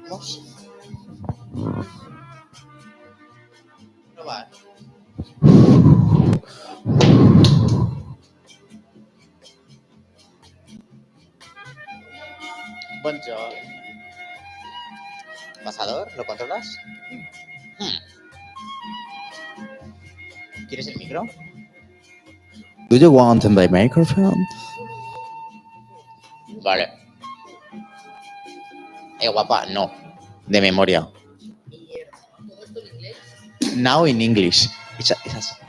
Vamos. Probar. Bonjour. ¿Pasador? ¿Lo controlas? ¿Quieres el micro? Do you want my microphone? Vale. Guapa, no. De memoria. Now in English. Esas.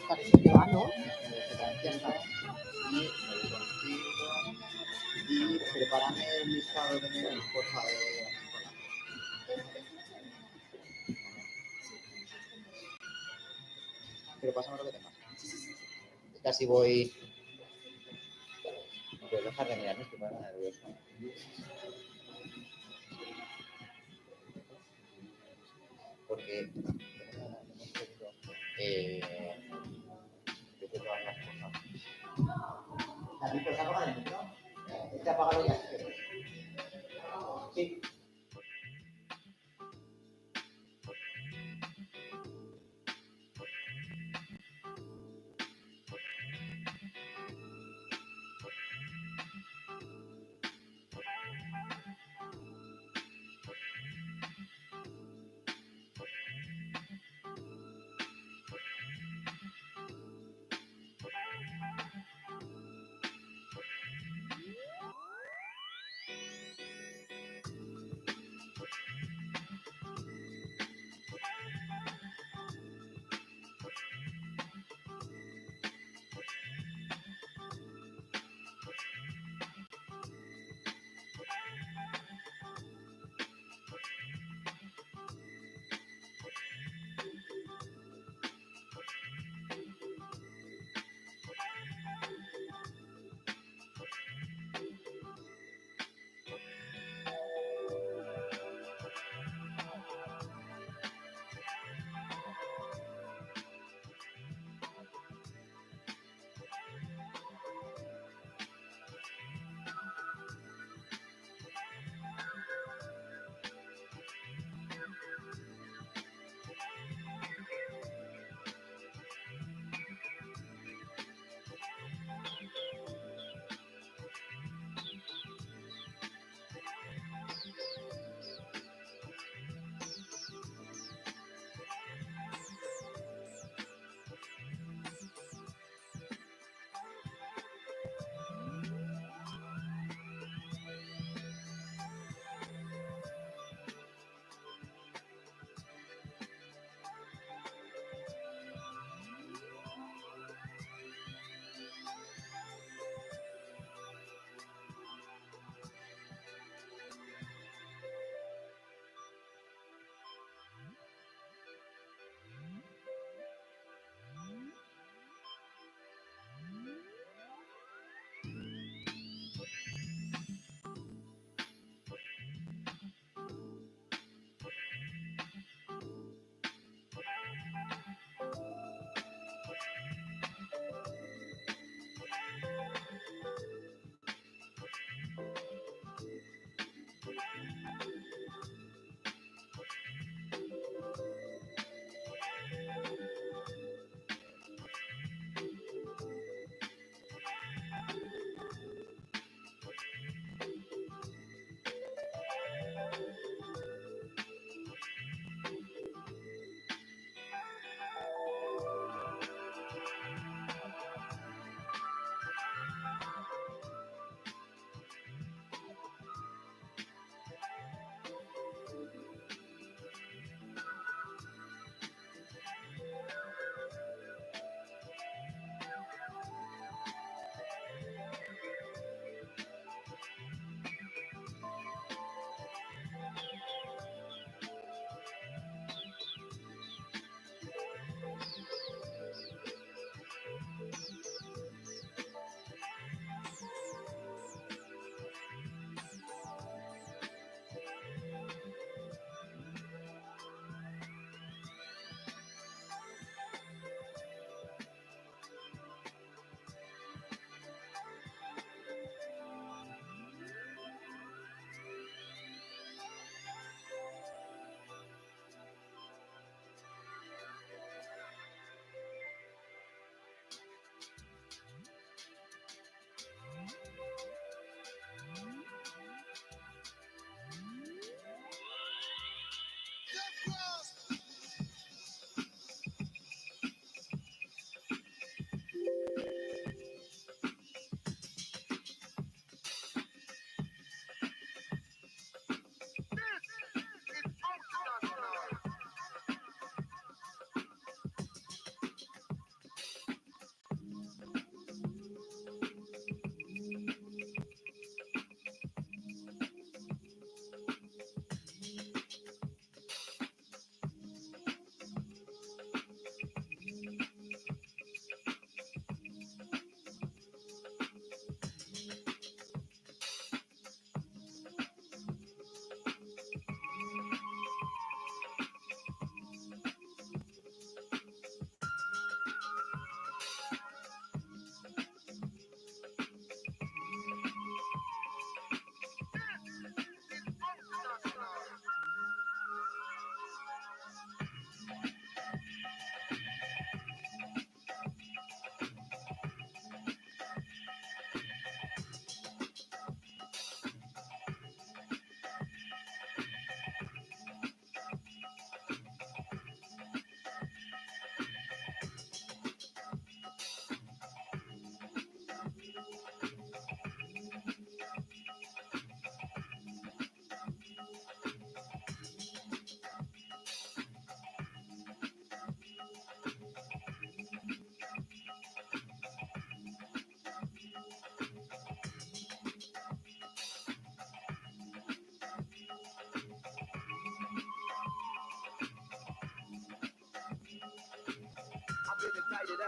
Parece que va, ¿no? Ya está. Y prepárame el listado de menús, por favor. Pero pásame lo que tengas. Casi voy. No puedo dejar de mirarme, estoy muy nervioso. Porque yo quiero todas las cosas. David, ¿te has apagado el micro? ¿Te ha apagado ya? Sí.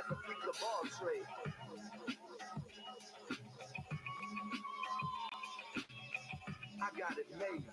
to keep the ball straight. I got it made.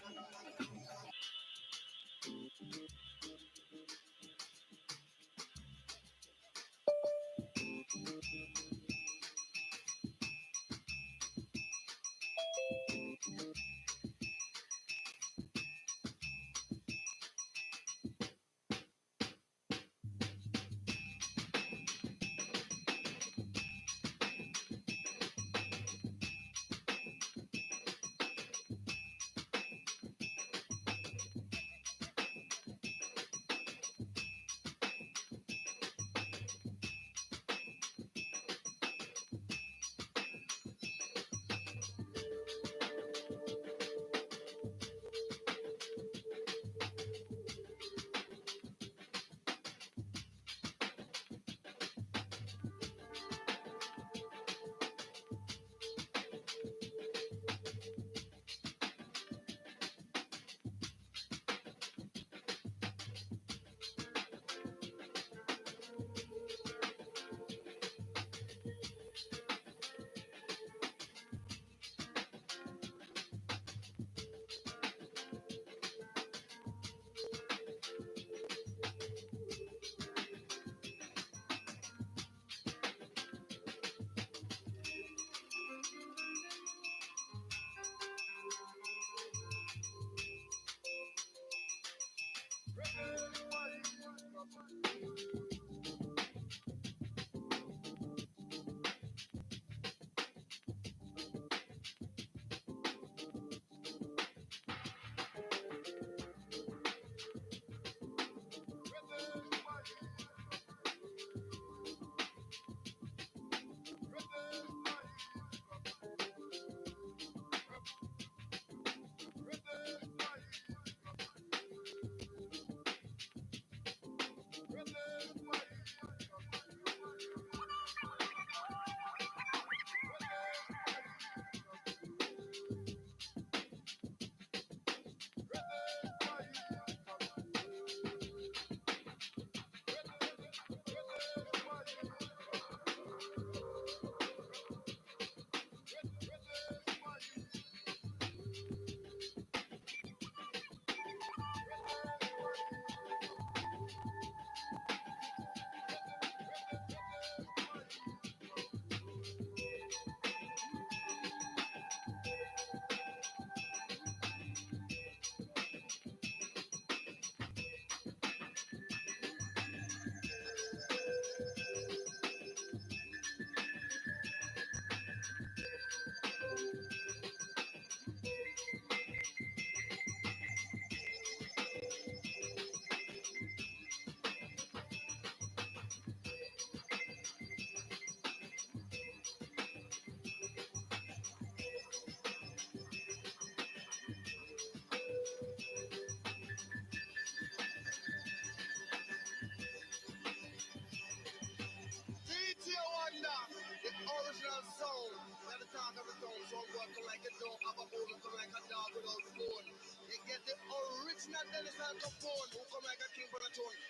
DJ Wonder, the original sound. Let the talk of the town, so I'm working like a dog, I'm a bull, come like a dog without bone. You get the original Dennis Al Capone, who come like a king for the throne.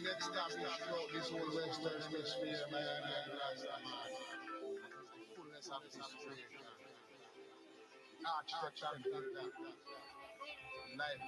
been established throughout this whole Western Hemisphere, man, and fullness of history, architecture, and building, life,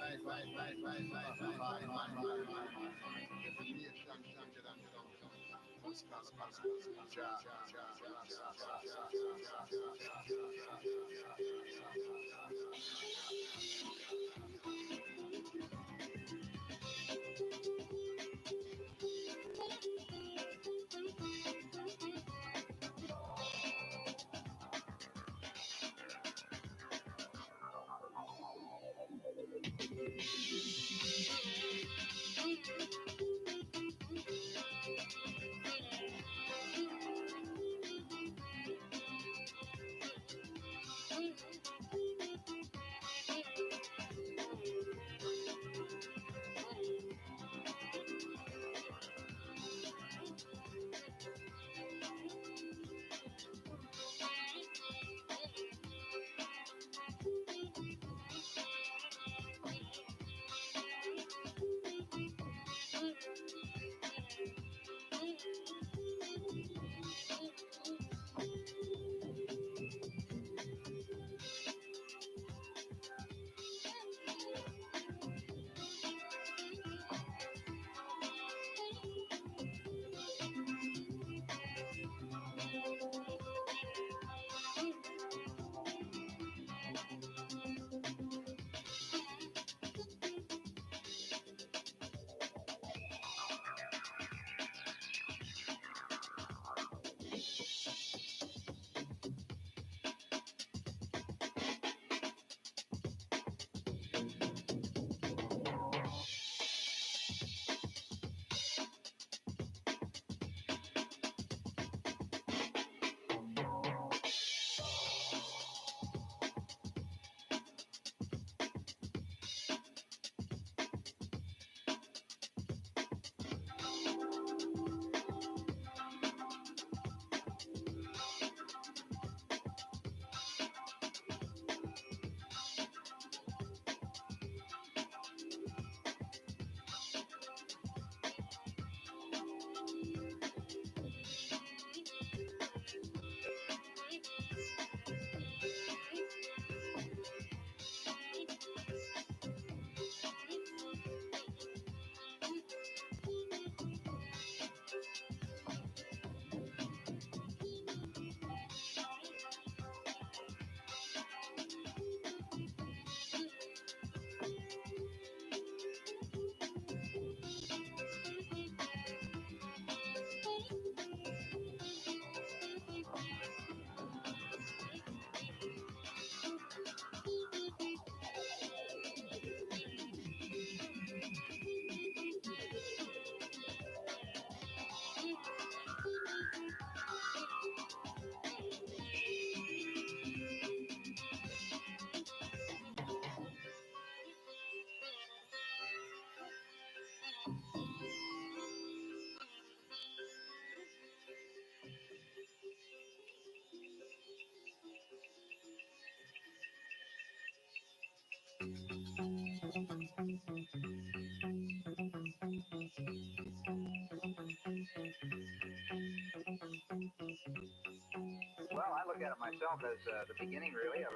Well, I look at it myself as the beginning, really, of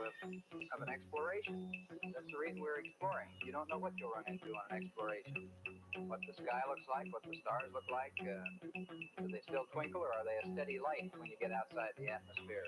an exploration. That's the reason we're exploring. You don't know what you'll run into on an exploration. What the sky looks like, what the stars look like. Do they still twinkle, or are they a steady light when you get outside the atmosphere?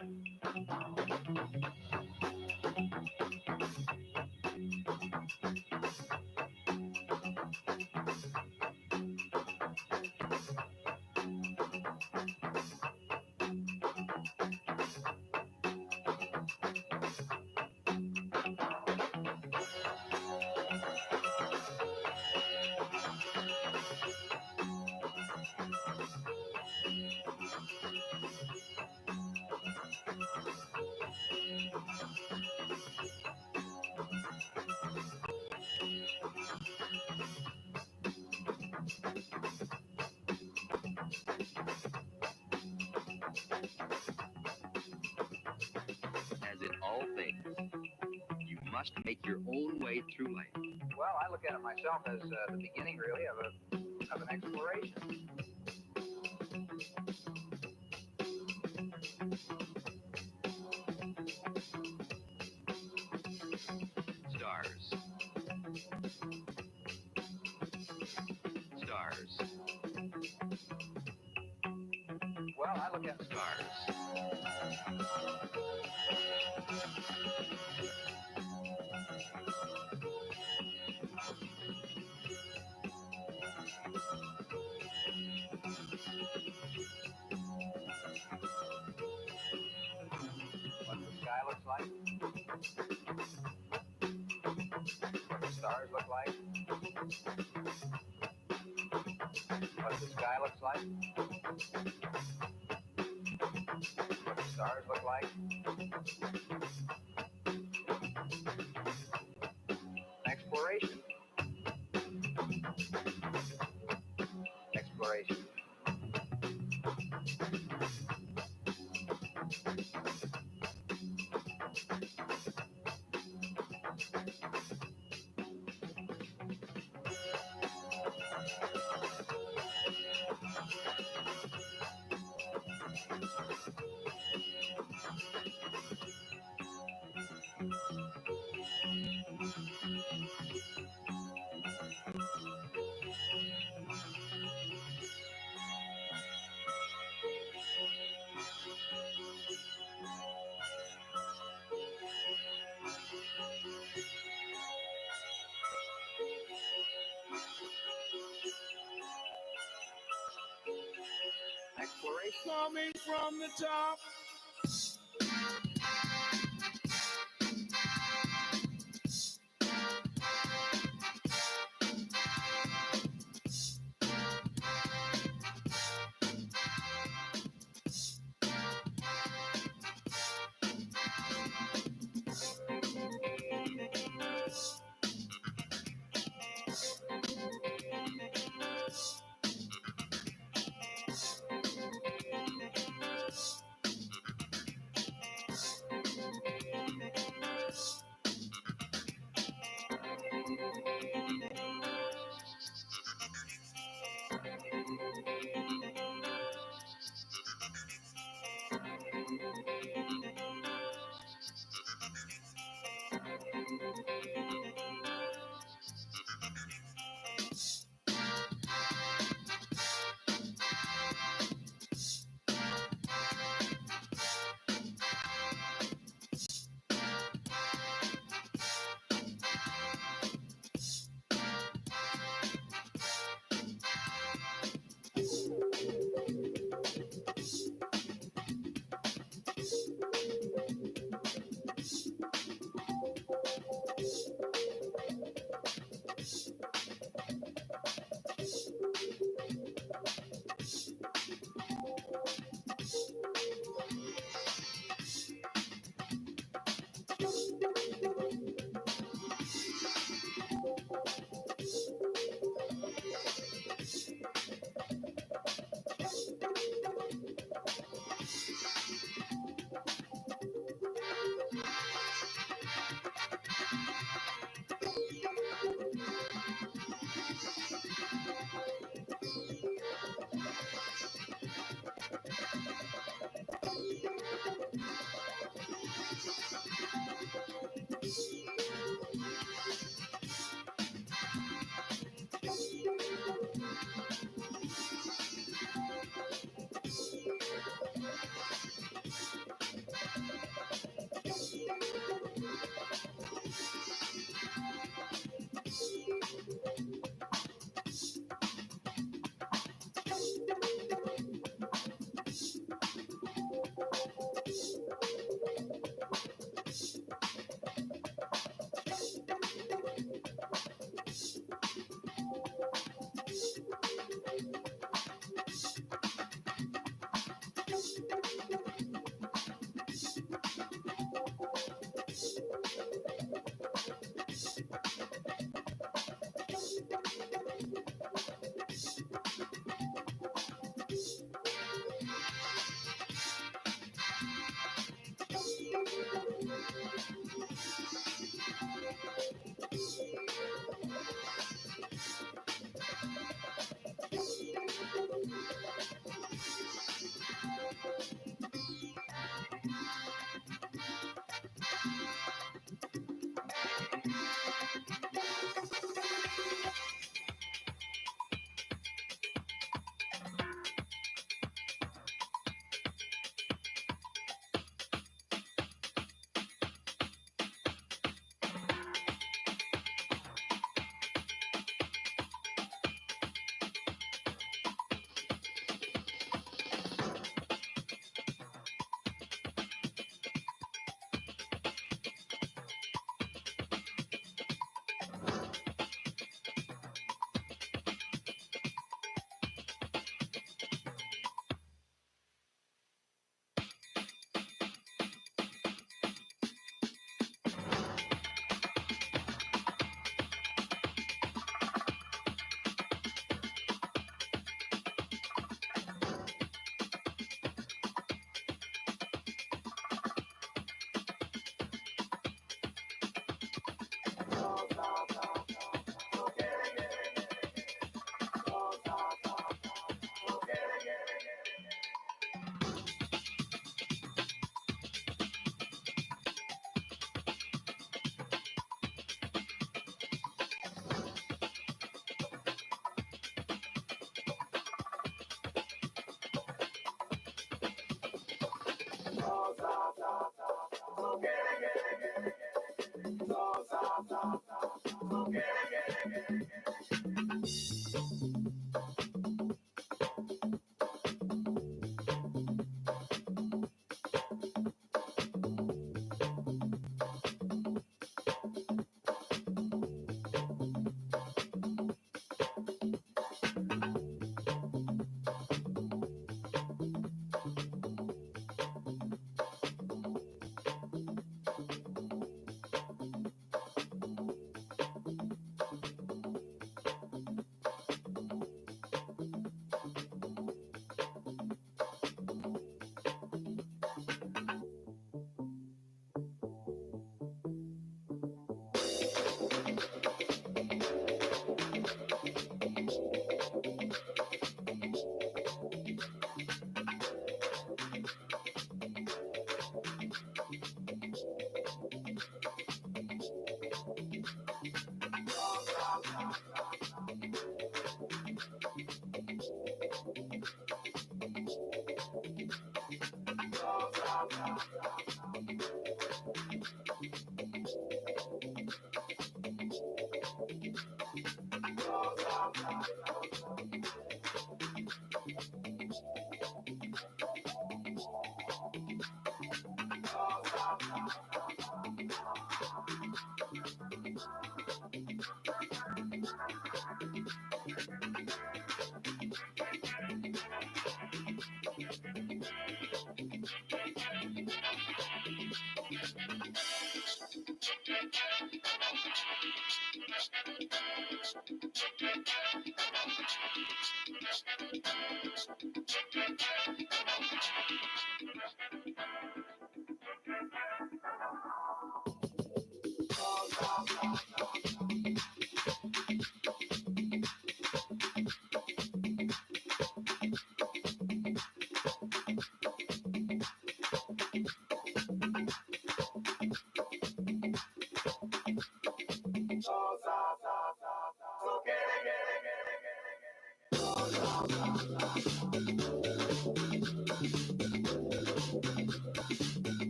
As in all things, you must make your own way through life. Well, I look at it myself as the beginning, really, of of an exploration. Stars. Stars. Well, I look at Stars. what the sky looks like, what the stars look like, what the sky looks like, what the stars look like. Exploration. Exploration. Exploration. Coming from the top.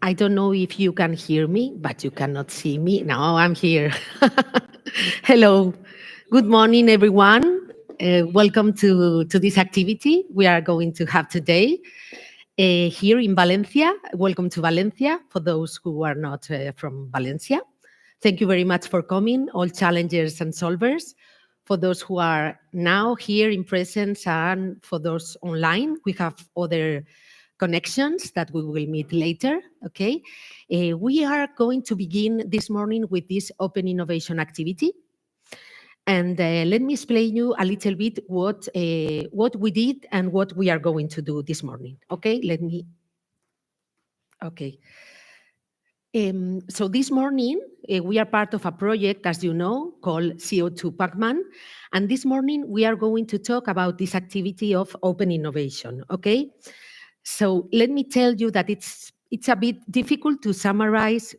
I don't know if you can hear me, but you cannot see me. Now I'm here. Hello. Good morning, everyone. Welcome to this activity we are going to have today here in Valencia. Welcome to Valencia for those who are not from Valencia. Thank you very much for coming, all challengers and solvers. For those who are now here in presence and for those online, we have other connections that we will meet later, okay? We are going to begin this morning with this open innovation activity. And let me explain you a little bit what we did and what we are going to do this morning, okay? Okay. So this morning, we are part of a project, as you know, called CO2 PACMAN. And this morning, we are going to talk about this activity of open innovation, okay? So let me tell you that it's a bit difficult to summarize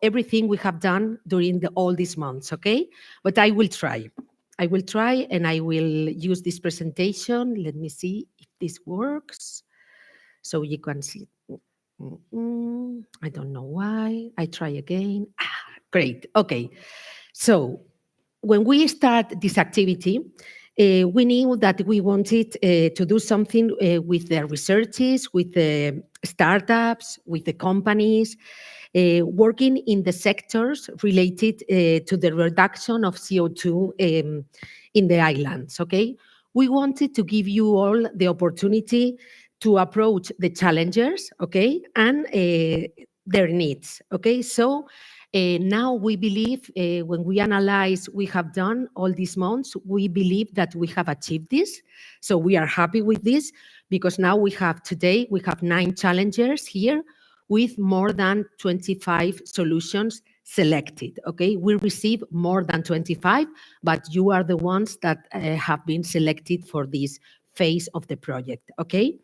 everything we have done during all these months, okay? But I will try. I will try and I will use this presentation. Let me see if this works. So you can see. I don't know why. I try again. Great. Okay. So when we start this activity, we knew that we wanted to do something with the researchers, with the startups, with the companies, working in the sectors related to the reduction of CO2 in the islands, okay? We wanted to give you all the opportunity to approach the challengers, okay, and their needs, okay? So now we believe when we analyze we have done all these months, we believe that we have achieved this. So we are happy with this because now we have 9 challengers here with more than 25 solutions selected, okay? We receive more than 25, but you are the ones that have been selected for this phase of the project, okay?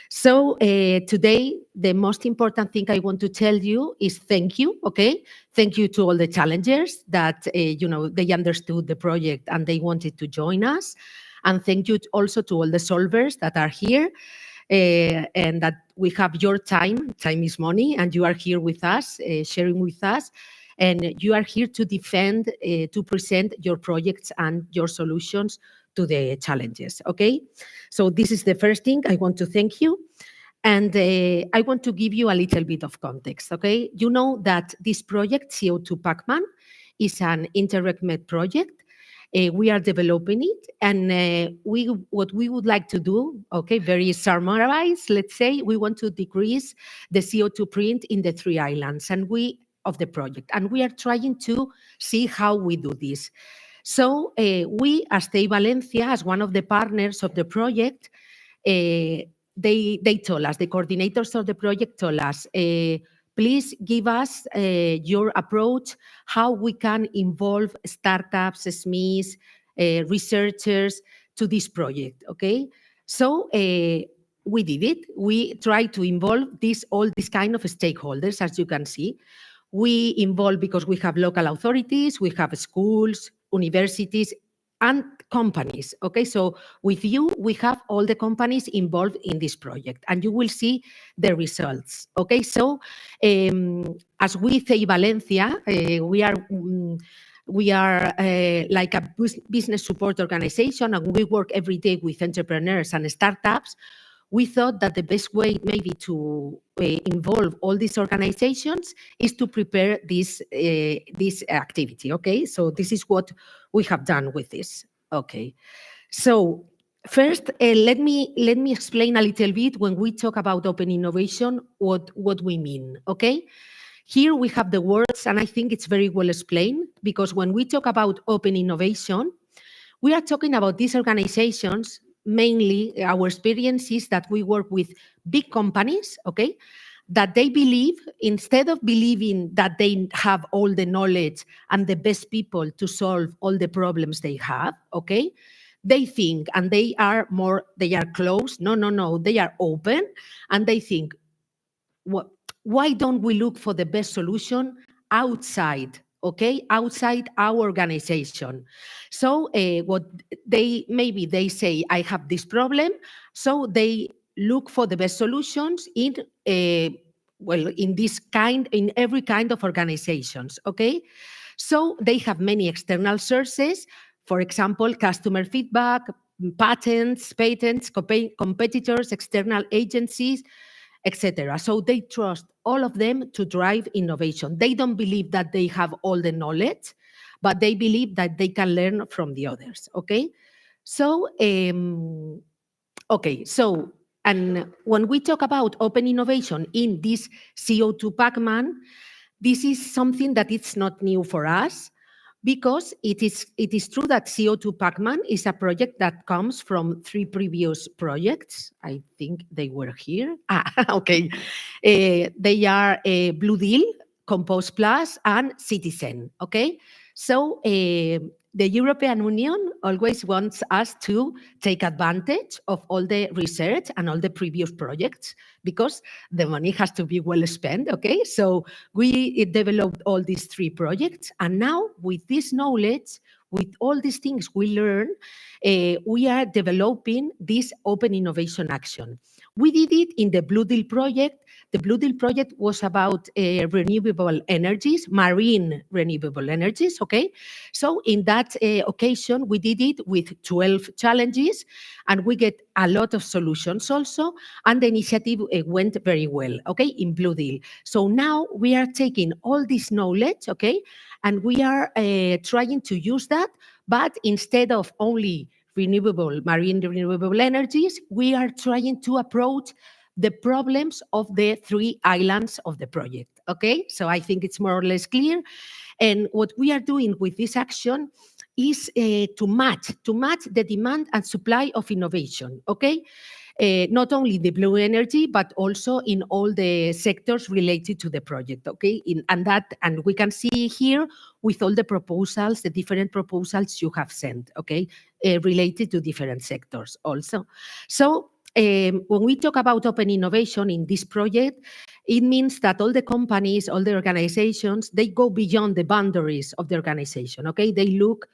So today, the most important thing I want to tell you is thank you, okay? Thank you to all the challengers that, they understood the project and they wanted to join us. And thank you also to all the solvers that are here and that we have your time. Time is money, and you are here with us, sharing with us. And you are here to defend, to present your projects and your solutions to the challenges, okay? So this is the first thing. I want to thank you. And I want to give you a little bit of context, okay? You know that this project, CO2 PACMAN, is an InterRegMed project. We are developing it, and what we would like to do, okay, very summarized, let's say, we want to decrease the CO2 print in the 3 islands of the project, and we are trying to see how we do this. So we, as Stay Valencia, as one of the partners of the project, they told us, the coordinators of the project told us, please give us your approach, how we can involve startups, SMEs, researchers to this project, okay? So we did it. We tried to involve all these kind of stakeholders, as you can see. We involve because we have local authorities, we have schools, universities, and companies, okay? So with you, we have all the companies involved in this project, and you will see the results, okay? So as we say Valencia, we are like a business support organization, and we work every day with entrepreneurs and startups. We thought that the best way maybe to involve all these organizations is to prepare this activity, okay? So this is what we have done with this, okay? So first, let me explain a little bit when we talk about open innovation, what we mean, okay? Here we have the words, and I think it's very well explained, because when we talk about open innovation, we are talking about these organizations. Mainly, our experience is that we work with big companies, okay, that they believe, instead of believing that they have all the knowledge and the best people to solve all the problems they have, okay, they think, and they are closed. No, they are open, and they think, why don't we look for the best solution outside, okay, outside our organization? So what they say, I have this problem, so they look for the best solutions in well, in every kind of organizations, okay? So they have many external sources, for example, customer feedback, patents, competitors, external agencies, etc. So they trust all of them to drive innovation. They don't believe that they have all the knowledge, but they believe that they can learn from the others, okay? So, okay, so, and when we talk about open innovation in this CO2 PACMAN, this is something that it's not new for us because it is true that CO2 PACMAN is a project that comes from 3 previous projects. I think they were here. Okay. They are Blue Deal, Compose Plus, and Citizen. Okay. So the European Union always wants us to take advantage of all the research and all the previous projects because the money has to be well spent. Okay. So we developed all these 3 projects, and now with this knowledge, with all these things we learn, we are developing this open innovation action. We did it in the Blue Deal project. The Blue Deal project was about renewable energies, marine renewable energies, okay? So in that occasion, we did it with 12 challenges, and we get a lot of solutions also, and the initiative went very well, okay, in Blue Deal. So now we are taking all this knowledge, okay, and we are trying to use that, but instead of only marine renewable energies, we are trying to approach the problems of the 3 islands of the project, okay? So I think it's more or less clear. And what we are doing with this action is to match the demand and supply of innovation, okay? Not only the blue energy, but also in all the sectors related to the project, okay? And we can see here with all the proposals, the different proposals you have sent, okay? Related to different sectors also. So when we talk about open innovation in this project, it means that all the companies, all the organizations, they go beyond the boundaries of the organization, okay? They look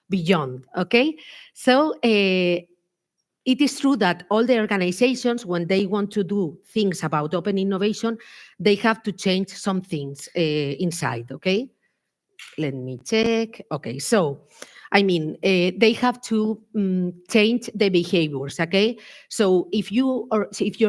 beyond, okay? So it is true that all the organizations, when they want to do things about open innovation, they have to change some things inside, okay? Let me check. Okay, so they have to change the behaviors. Okay, so if your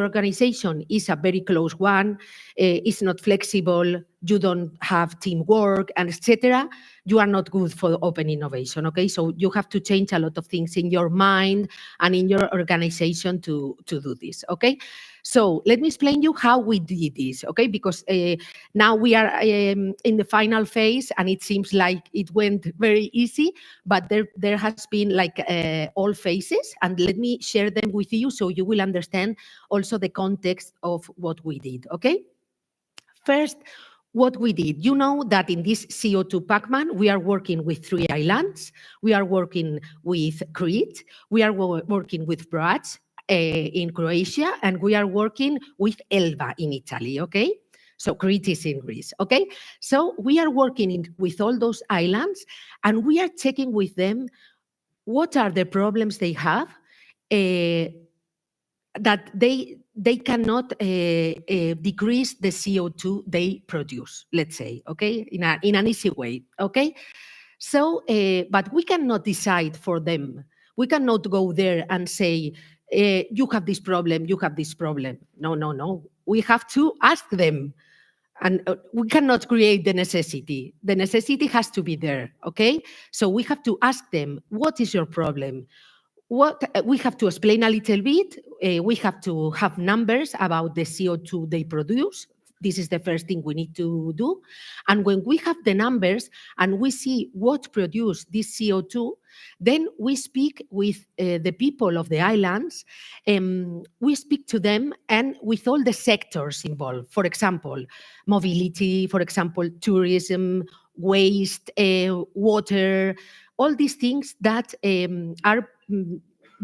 organization is a very close one, is not flexible, you don't have teamwork, and etc., you are not good for open innovation. Okay, so you have to change a lot of things in your mind and in your organization to do this. Okay, so let me explain you how we did this. Okay, because now we are in the final phase, and it seems like it went very easy, but there has been like all phases, and let me share them with you so you will understand also the context of what we did, okay? First, what we did, you know that in this CO2 PACMAN, we are working with 3 islands. We are working with Crete, we are working with Brač in Croatia, and we are working with Elba in Italy, okay? So Crete is in Greece, okay? So we are working with all those islands, and we are checking with them what are the problems they have that they cannot decrease the CO2 they produce, let's say, okay, in an easy way, okay? So, but we cannot decide for them. We cannot go there and say, you have this problem, you have this problem. No, no, no. We have to ask them. And we cannot create the necessity. The necessity has to be there, okay? So we have to ask them, what is your problem? What we have to explain a little bit. We have to have numbers about the CO2 they produce. This is the first thing we need to do. And when we have the numbers and we see what produce this CO2, then we speak with the people of the islands. We speak to them and with all the sectors involved. For example, mobility, for example, tourism, waste, water, all these things that are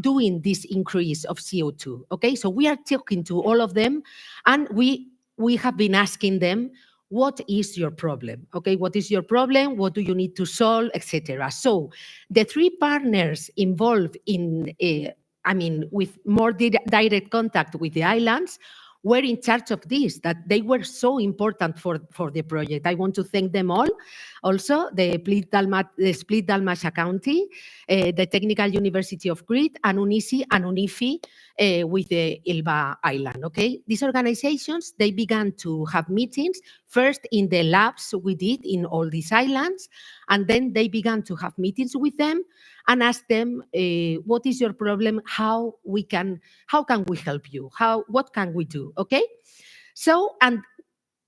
doing this increase of CO2. Okay, so we are talking to all of them, and we have been asking them, what is your problem? Okay, what is your problem? What do you need to solve, etc. So the 3 partners involved in, with more direct contact with the islands were in charge of this, that they were so important for the project. I want to thank them all. Also, the Split Dalmatia County, the Technical University of Crete, and UNICI and UNIFI with the Ilva Island, okay? These organizations, they began to have meetings, first in the labs we did in all these islands, and then they began to have meetings with them and ask them, what is your problem? How can we help you? What can we do? Okay. So, and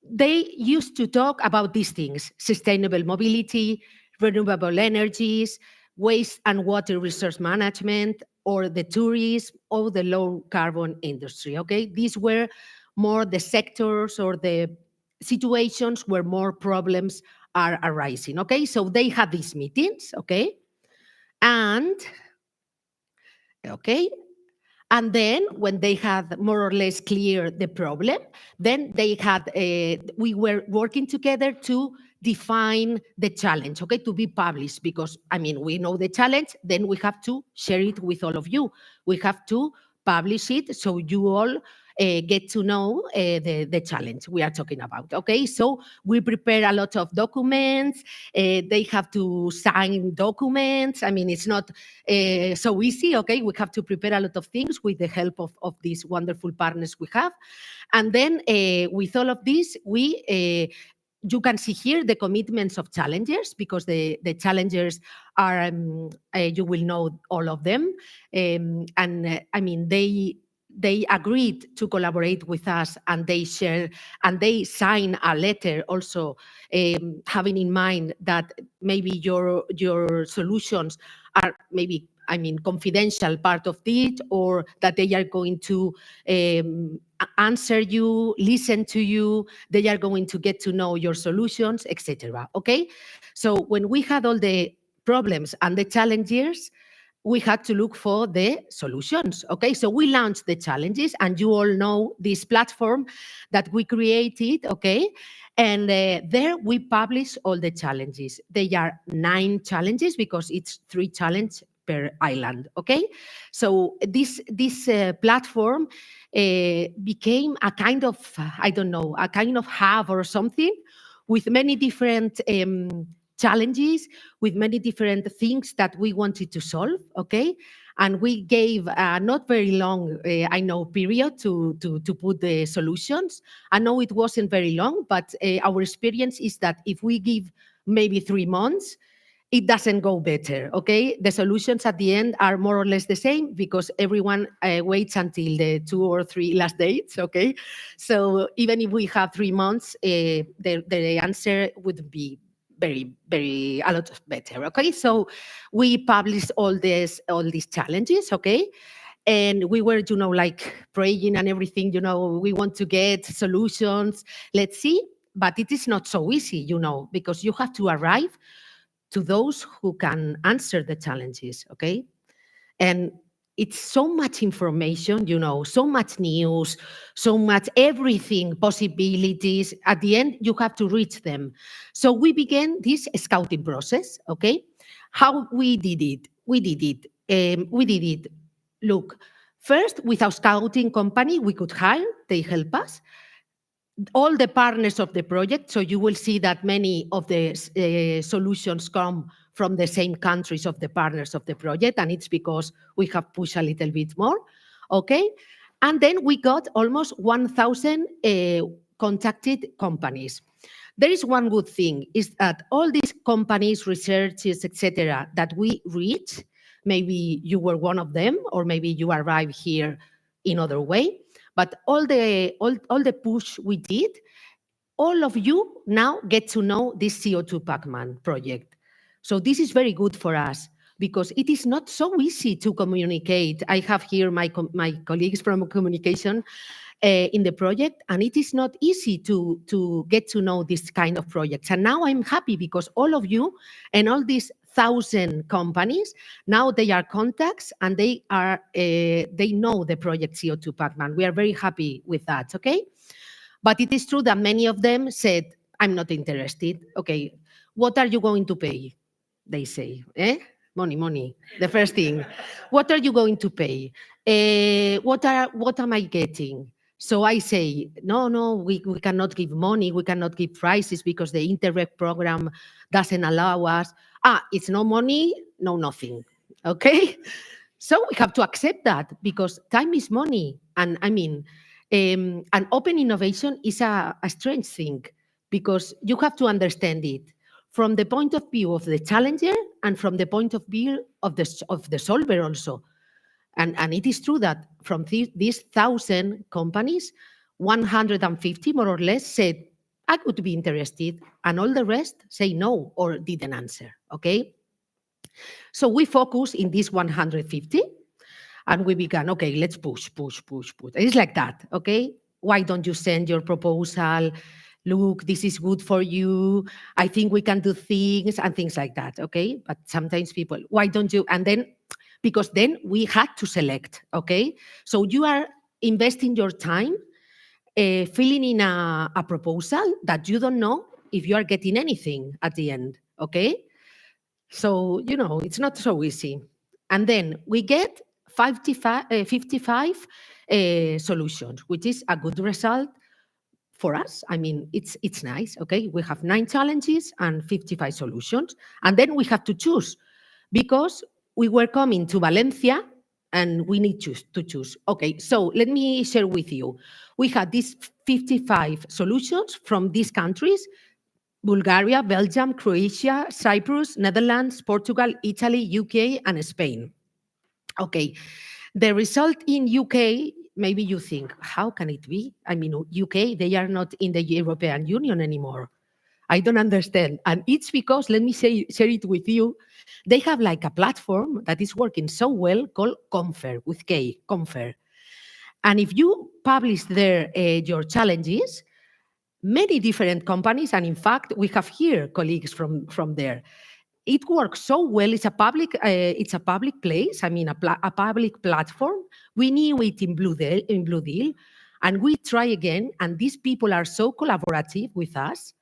they used to talk about these things: sustainable mobility, renewable energies, waste and water resource management, or the tourism, or the low carbon industry. Okay. These were more the sectors or the situations where more problems are arising. Okay. So they had these meetings. Okay. And okay. And then when they had more or less clear the problem, then they had, we were working together to define the challenge, okay, to be published, because, I mean, we know the challenge, then we have to share it with all of you. We have to publish it so you all get to know the challenge we are talking about, okay? So we prepare a lot of documents. They have to sign documents. I mean, it's not so easy, okay? We have to prepare a lot of things with the help of these wonderful partners we have. And then with all of this, you can see here the commitments of challengers, because the challengers are, you will know all of them. I mean, they agreed to collaborate with us, and they sign a letter also, having in mind that maybe your solutions are maybe, I mean, confidential part of it, or that they are going to answer you, listen to you, they are going to get to know your solutions, etc. Okay? So when we had all the problems and the challenges, we had to look for the solutions. Okay, so we launched the challenges, and you all know this platform that we created. Okay, and there we publish all the challenges. They are 9 challenges because it's 3 challenges per island. Okay, so this platform became a kind of, I don't know, a kind of hub or something, with many different challenges, with many different things that we wanted to solve, okay? And we gave a not very long, I know, period to put the solutions. I know it wasn't very long, but our experience is that if we give maybe 3 months, it doesn't go better, okay? The solutions at the end are more or less the same, because everyone waits until the 2 or 3 last dates, okay? So even if we have 3 months, the answer would be very, very, a lot better, okay? So we published all these challenges, okay? And we were, like praying and everything, we want to get solutions, let's see. But it is not so easy, because you have to arrive to those who can answer the challenges, okay? And it's so much information, so much news, so much everything, possibilities. At the end, you have to reach them. So we began this scouting process, okay? How we did it? We did it. Look, first, with our scouting company, we could hire, they help us. All the partners of the project, so you will see that many of the solutions come from the same countries of the partners of the project, and it's because we have pushed a little bit more, okay? And then we got almost 1,000 contacted companies. There is one good thing, is that all these companies, researchers, etc., that we reach, maybe you were one of them, or maybe you arrived here in other way, but all the push we did, all of you now get to know this CO2 PACMAN project. So this is very good for us, because it is not so easy to communicate. I have here my colleagues from communication in the project, and it is not easy to get to know this kind of projects. And now I'm happy, because all of you and all these 1,000 companies, now they are contacts, and they know the project CO2 PACMAN. We are very happy with that, okay? But it is true that many of them said, I'm not interested. Okay, what are you going to pay? They say, money, the first thing. What are you going to pay? What am I getting? So I say, no, we cannot give money, we cannot give prizes because the Interreg program doesn't allow us. It's no money, no nothing. Okay? So we have to accept that because time is money. And I mean, an open innovation is a strange thing because you have to understand it from the point of view of the challenger and from the point of view of the solver also. And it is true that from these 1,000 companies, 150 more or less said, I could be interested, and all the rest say no or didn't answer. Okay? So we focus in this 150 and we began, okay, let's push. It's like that, okay? Why don't you send your proposal? Look, this is good for you. I think we can do things and things like that, okay? But sometimes people, why don't you? And then, because then we had to select, okay? So you are investing your time filling in a proposal that you don't know if you are getting anything at the end, okay? So, it's not so easy. And then we get 55 solutions, which is a good result for us. I mean, it's nice, okay? We have 9 challenges and 55 solutions. And then we have to choose because we were coming to Valencia and we need to choose. Okay, so let me share with you. We had these 55 solutions from these countries: Bulgaria, Belgium, Croatia, Cyprus, Netherlands, Portugal, Italy, UK, and Spain. Okay, the result in UK, maybe you think, how can it be? I mean, UK, they are not in the European Union anymore. I don't understand. And it's because, let me share it with you, they have like a platform that is working so well called Confer, with K, Confer. And if you publish there your challenges, many different companies, and in fact, we have here colleagues from there. It works so well. It's a public place. I mean, a public platform. We knew it in Blue Deal, and we try again. And these people are so collaborative with us,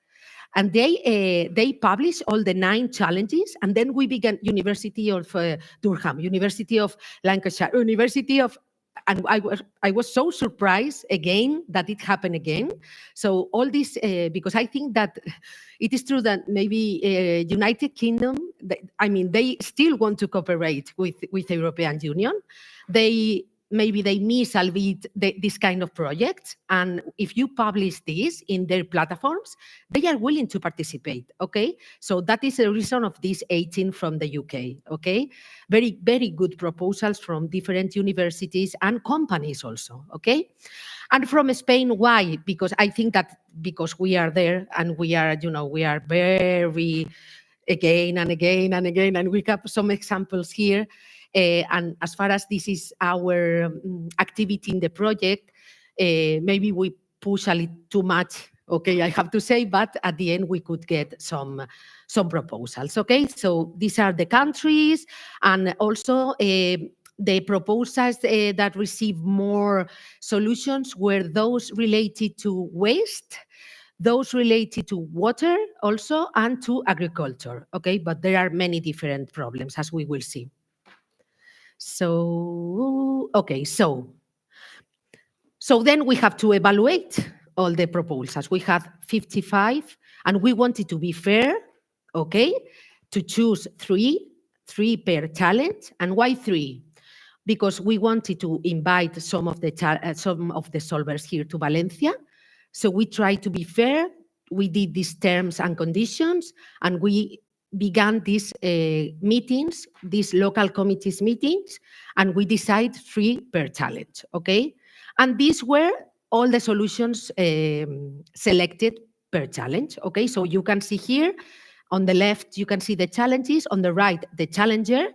and they publish all the 9 challenges. And then we began University of Durham, University of Lancashire, University of, and I was so surprised again that it happened again. So all this, because I think that it is true that maybe United Kingdom, they still want to cooperate with the European Union. Maybe they miss a bit this kind of projects. And if you publish this in their platforms, they are willing to participate, okay? So that is the reason of these 18 from the UK, okay? Very, very good proposals from different universities and companies also, okay? And from Spain, why? Because I think that because we are there and we are very again and again and again, and we have some examples here. And as far as this is our activity in the project, maybe we push a little too much, okay, I have to say, but at the end we could get some proposals, okay? So these are the countries, and also the proposals that receive more solutions were those related to waste, those related to water also, and to agriculture, okay? But there are many different problems, as we will see. So, okay, so then we have to evaluate all the proposals. We have 55, and we wanted to be fair, okay, to choose three per challenge. And why 3? Because we wanted to invite some of the solvers here to Valencia. So we tried to be fair. We did these terms and conditions, and we began these meetings, these local committees meetings, and we decide 3 per challenge, okay? And these were all the solutions selected per challenge, okay? So you can see here, on the left, you can see the challenges, on the right, the challenger,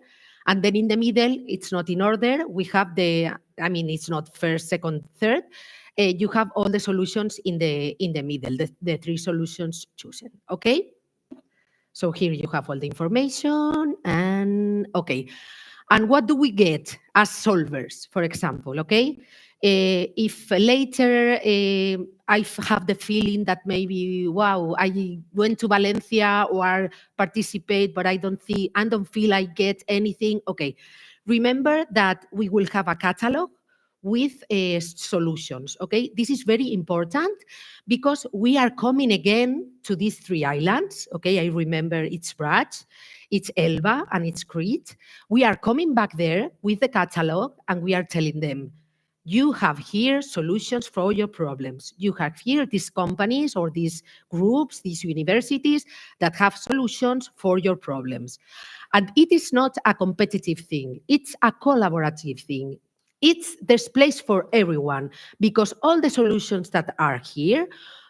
and then in the middle, it's not in order. We have it's not first, second, third. You have all the solutions in the middle, the 3 solutions chosen, okay? So here you have all the information, and okay. And what do we get as solvers, for example, okay? If later I have the feeling that maybe, wow, I went to Valencia or participate, but I don't feel I get anything, okay. Remember that we will have a catalog with solutions. Okay, this is very important because we are coming again to these 3 islands. Okay, I remember it's Brach, it's Elba, and it's Crete. We are coming back there with the catalog, and we are telling them, you have here solutions for your problems. You have here these companies or these groups, these universities that have solutions for your problems. And it is not a competitive thing. It's a collaborative thing. There's place for everyone because all the solutions that are here,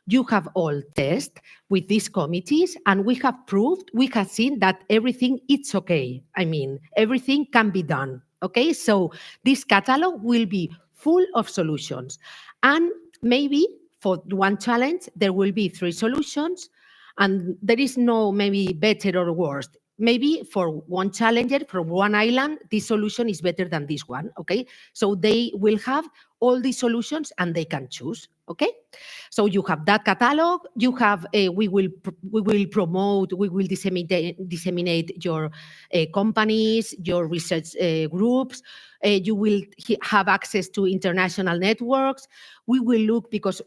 you have all tested with these committees, and we have proved, we have seen that everything it's okay. I mean, everything can be done. Okay, so this catalog will be full of solutions. And maybe for one challenge, there will be 3 solutions, and there is no maybe better or worse. Maybe for one challenger, for one island, this solution is better than this one, okay? So they will have all these solutions and they can choose, okay? So you have that catalog, you have, we will promote, we will disseminate your companies, your research groups, you will have access to international networks. We will look, because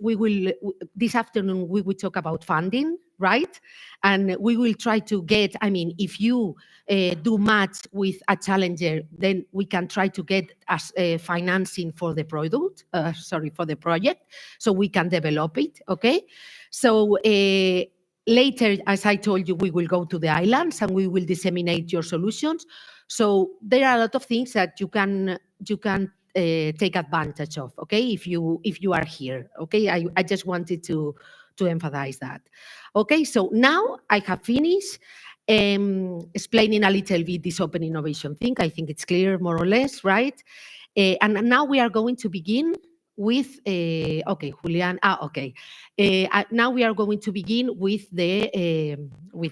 this afternoon we will talk about funding, right? And we will try to get, I mean, if you do match with a challenger, then we can try to get as financing for the product, for the project, so we can develop it, okay? So later, as I told you, we will go to the islands and we will disseminate your solutions. So there are a lot of things that you can take advantage of, okay, if you are here, okay? I just wanted to emphasize that. Okay, so now I have finished explaining a little bit this open innovation thing. I think it's clear more or less, right? And now we are going to begin with, okay, Julian, okay. Now we are going to begin with the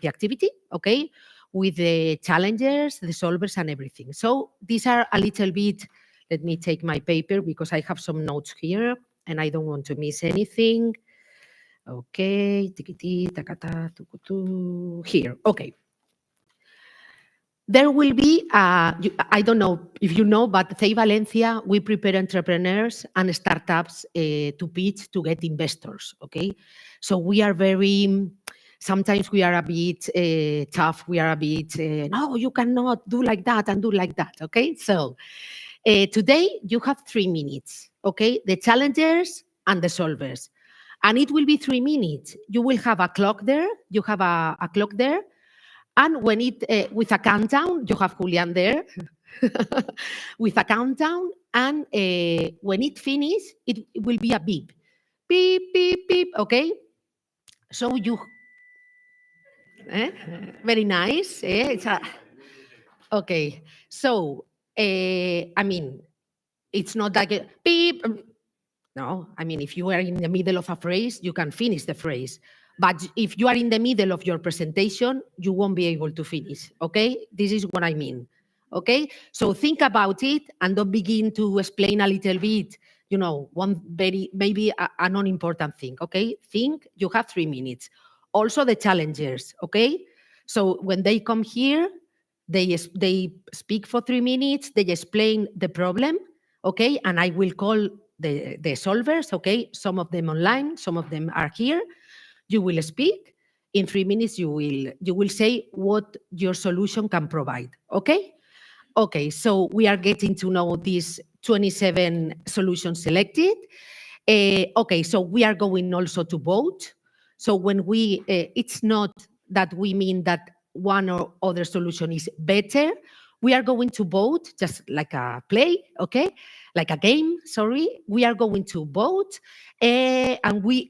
activity, okay? With the challengers, the solvers, and everything. So these are a little bit, let me take my paper because I have some notes here and I don't want to miss anything. Okay, tikiti, takata, tukutu, here, okay. There will be, I don't know if you know, but at Valencia, we prepare entrepreneurs and startups to pitch to get investors, okay? So we are very, sometimes we are a bit tough, we are a bit, no, you cannot do like that and do like that, okay? So today you have 3 minutes, okay? The challengers and the solvers. And it will be 3 minutes. You will have a clock there, you have a clock there, and when it, with a countdown, you have Julian there, with a countdown, and when it finishes, it will be a beep. Beep, beep, beep, okay? So you, very nice. It's okay, so, I mean, it's not like a beep. No, I mean, if you are in the middle of a phrase, you can finish the phrase. But if you are in the middle of your presentation, you won't be able to finish, okay? This is what I mean, okay? So think about it and don't begin to explain a little bit, you know, maybe a non-important thing, okay? Think, you have 3 minutes. Also the challengers, okay? So when they come here, they speak for 3 minutes, they explain the problem, okay? And I will call the solvers, okay? Some of them online, some of them are here. You will speak. In 3 minutes, you will say what your solution can provide, okay? Okay, so we are getting to know these 27 solutions selected. Okay, so we are going also to vote. So when we, it's not that we mean that one or other solution is better. We are going to vote just like a play, okay? Like a game, sorry. We are going to vote, and we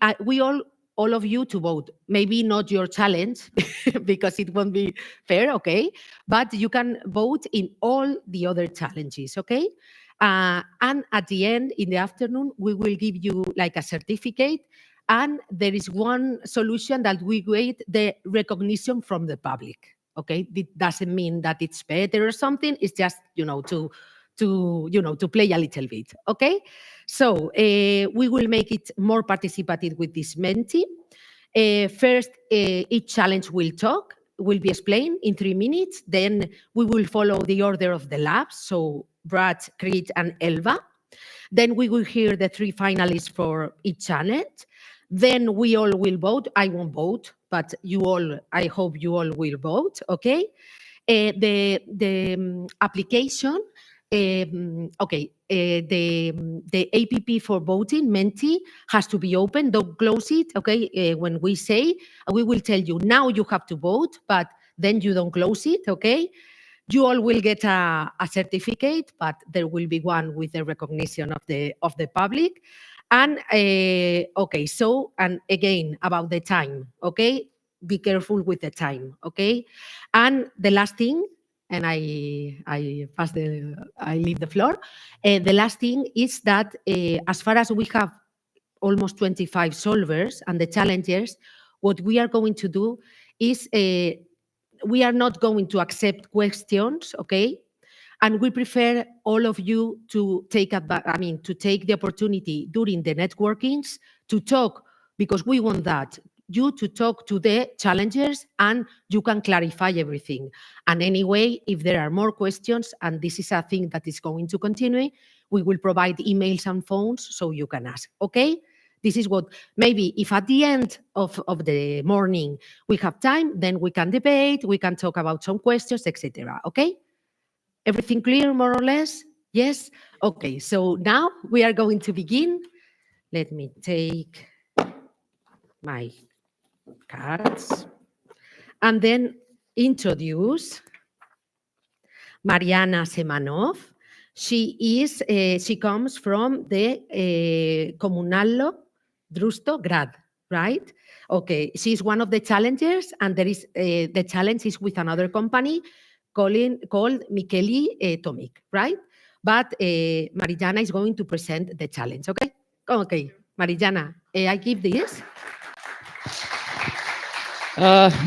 all of you to vote. Maybe not your challenge because it won't be fair, okay? But you can vote in all the other challenges, okay? And at the end, in the afternoon, we will give you like a certificate, and there is one solution that we get the recognition from the public, okay? It doesn't mean that it's better or something, it's just, you know, to play a little bit, okay? So we will make it more participative with this mentee. First, each challenge will be explained in 3 minutes. Then we will follow the order of the labs, so Brad, Crete, and Elva. Then we will hear the 3 finalists for each challenge. Then we all will vote. I won't vote, but you all, I hope you all will vote, okay? The application, the APP for voting, Menti, has to be open. Don't close it, okay? When we say, we will tell you, now you have to vote, but then you don't close it, okay? You all will get a certificate, but there will be one with the recognition of the public. And okay, so, and again, about the time, okay? Be careful with the time, okay? And the last thing, and I leave the floor. The last thing is that as far as we have almost 25 solvers and the challengers, what we are going to do is we are not going to accept questions, okay? And we prefer all of you to take the opportunity during the networkings to talk, because we want that. You to talk to the challengers and you can clarify everything. And anyway, if there are more questions, and this is a thing that is going to continue, we will provide emails and phones so you can ask, okay? This is what, maybe if at the end of the morning we have time, then we can debate, we can talk about some questions, etc. Okay? Everything clear, more or less? Yes? Okay, so now we are going to begin. Let me take my cards and then introduce Mariana Semanov. She comes from the Komunallo Drusto Grad, right? Okay, she's one of the challengers, and there is the challenge is with another company called Micheli Tomic, right? But Mariana is going to present the challenge, okay? Okay, Mariana, I give this.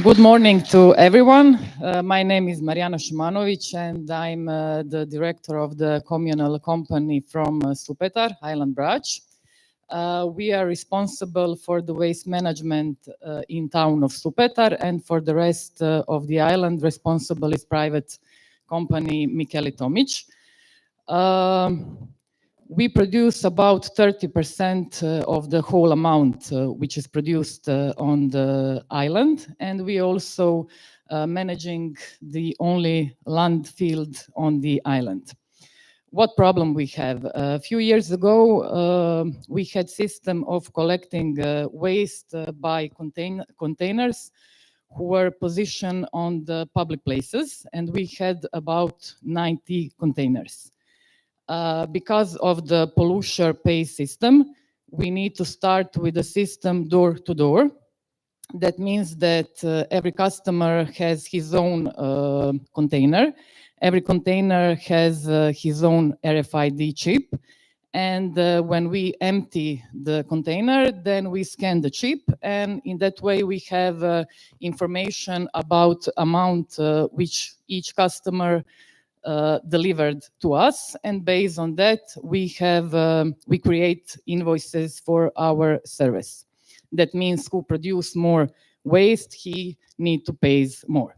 Good morning to everyone. My name is Marijana Šumanović and I'm the director of the communal company from Supetar, Highland Branch. We are responsible for the waste management in town of Supetar, and for the rest of the island, responsible is private company Micheli Tomic. We produce about 30% of the whole amount which is produced on the island, and we also managing the only landfill on the island. What problem we have? A few years ago, we had system of collecting waste by containers who were positioned on the public places, and we had about 90 containers. Because of the polluter pay system, we need to start with a system door to door. That means that every customer has his own container. Every container has his own RFID chip. And when we empty the container, then we scan the chip. And in that way, we have information about amount which each customer delivered to us, and based on that we create invoices for our service. That means who produce more waste, he need to pay more.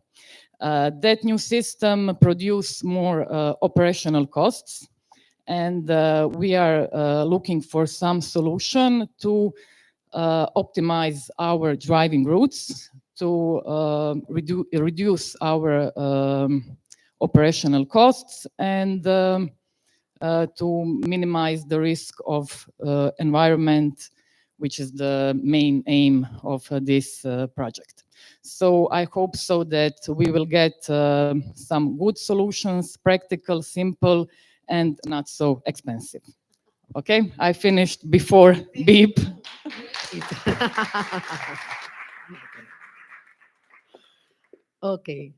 That new system produce more operational costs, and we are looking for some solution to optimize our driving routes, to reduce our operational costs, and to minimize the risk of environment, which is the main aim of this project. So I hope so that we will get some good solutions, practical, simple, and not so expensive. Okay, I finished before beep. Okay.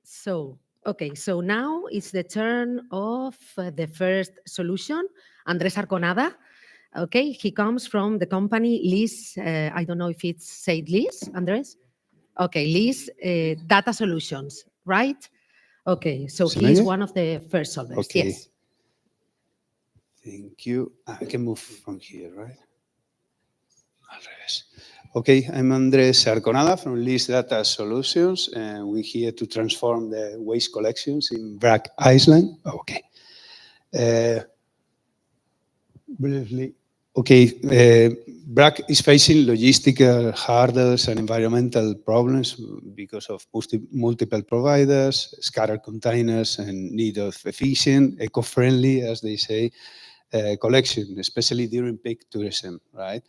So now it's the turn of the first solution, Andrés Arconada. Okay, he comes from the company Liz. I don't know if it's said Liz, Andrés. Okay, Liz Data Solutions, right? Okay, so he is one of the first solvers. Okay. Yes. Thank you. I can move from here, right? Al revés. Okay, I'm Andrés Arconada from Liz Data Solutions, and we're here to transform the waste collections in Brac Island. Okay. Briefly. Okay, BRAC is facing logistical hurdles and environmental problems because of multiple providers, scattered containers, and need of efficient, eco-friendly, as they say, collection, especially during peak tourism, right?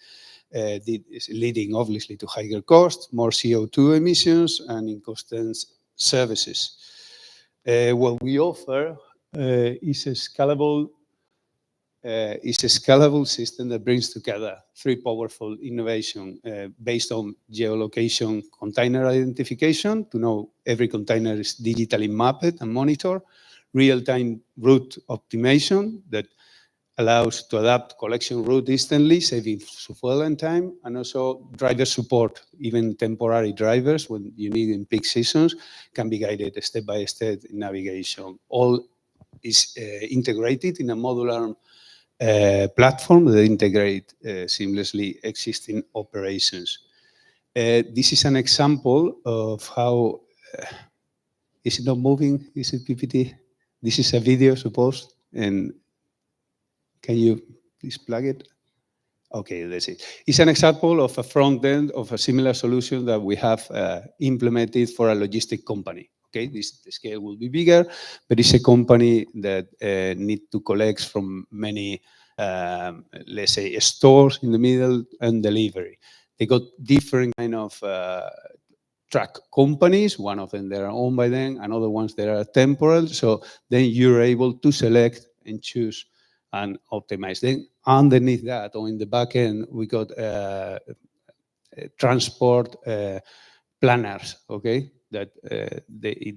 This leading obviously to higher costs, more CO2 emissions, and inconstant services. What we offer is a scalable system that brings together three powerful innovation based on geolocation container identification to know every container is digitally mapped and monitored, real-time route optimization that allows to adapt collection route instantly, saving fuel and time, and also driver support. Even temporary drivers, when you need in peak seasons, can be guided step by step in navigation. All is integrated in a modular platform that integrate seamlessly existing operations. This is an example of how, is it not moving? Is it PPT? This is a video, suppose, and can you please plug it? Okay, that's it. It's an example of a front end of a similar solution that we have implemented for a logistic company. Okay, the scale will be bigger, but it's a company that need to collect from many, let's say, stores in the middle and delivery. They got different kind of truck companies. One of them they are owned by them, and other ones that are temporal. So then you're able to select and choose and optimize. Then underneath that, or in the back end, we got transport planners, okay? That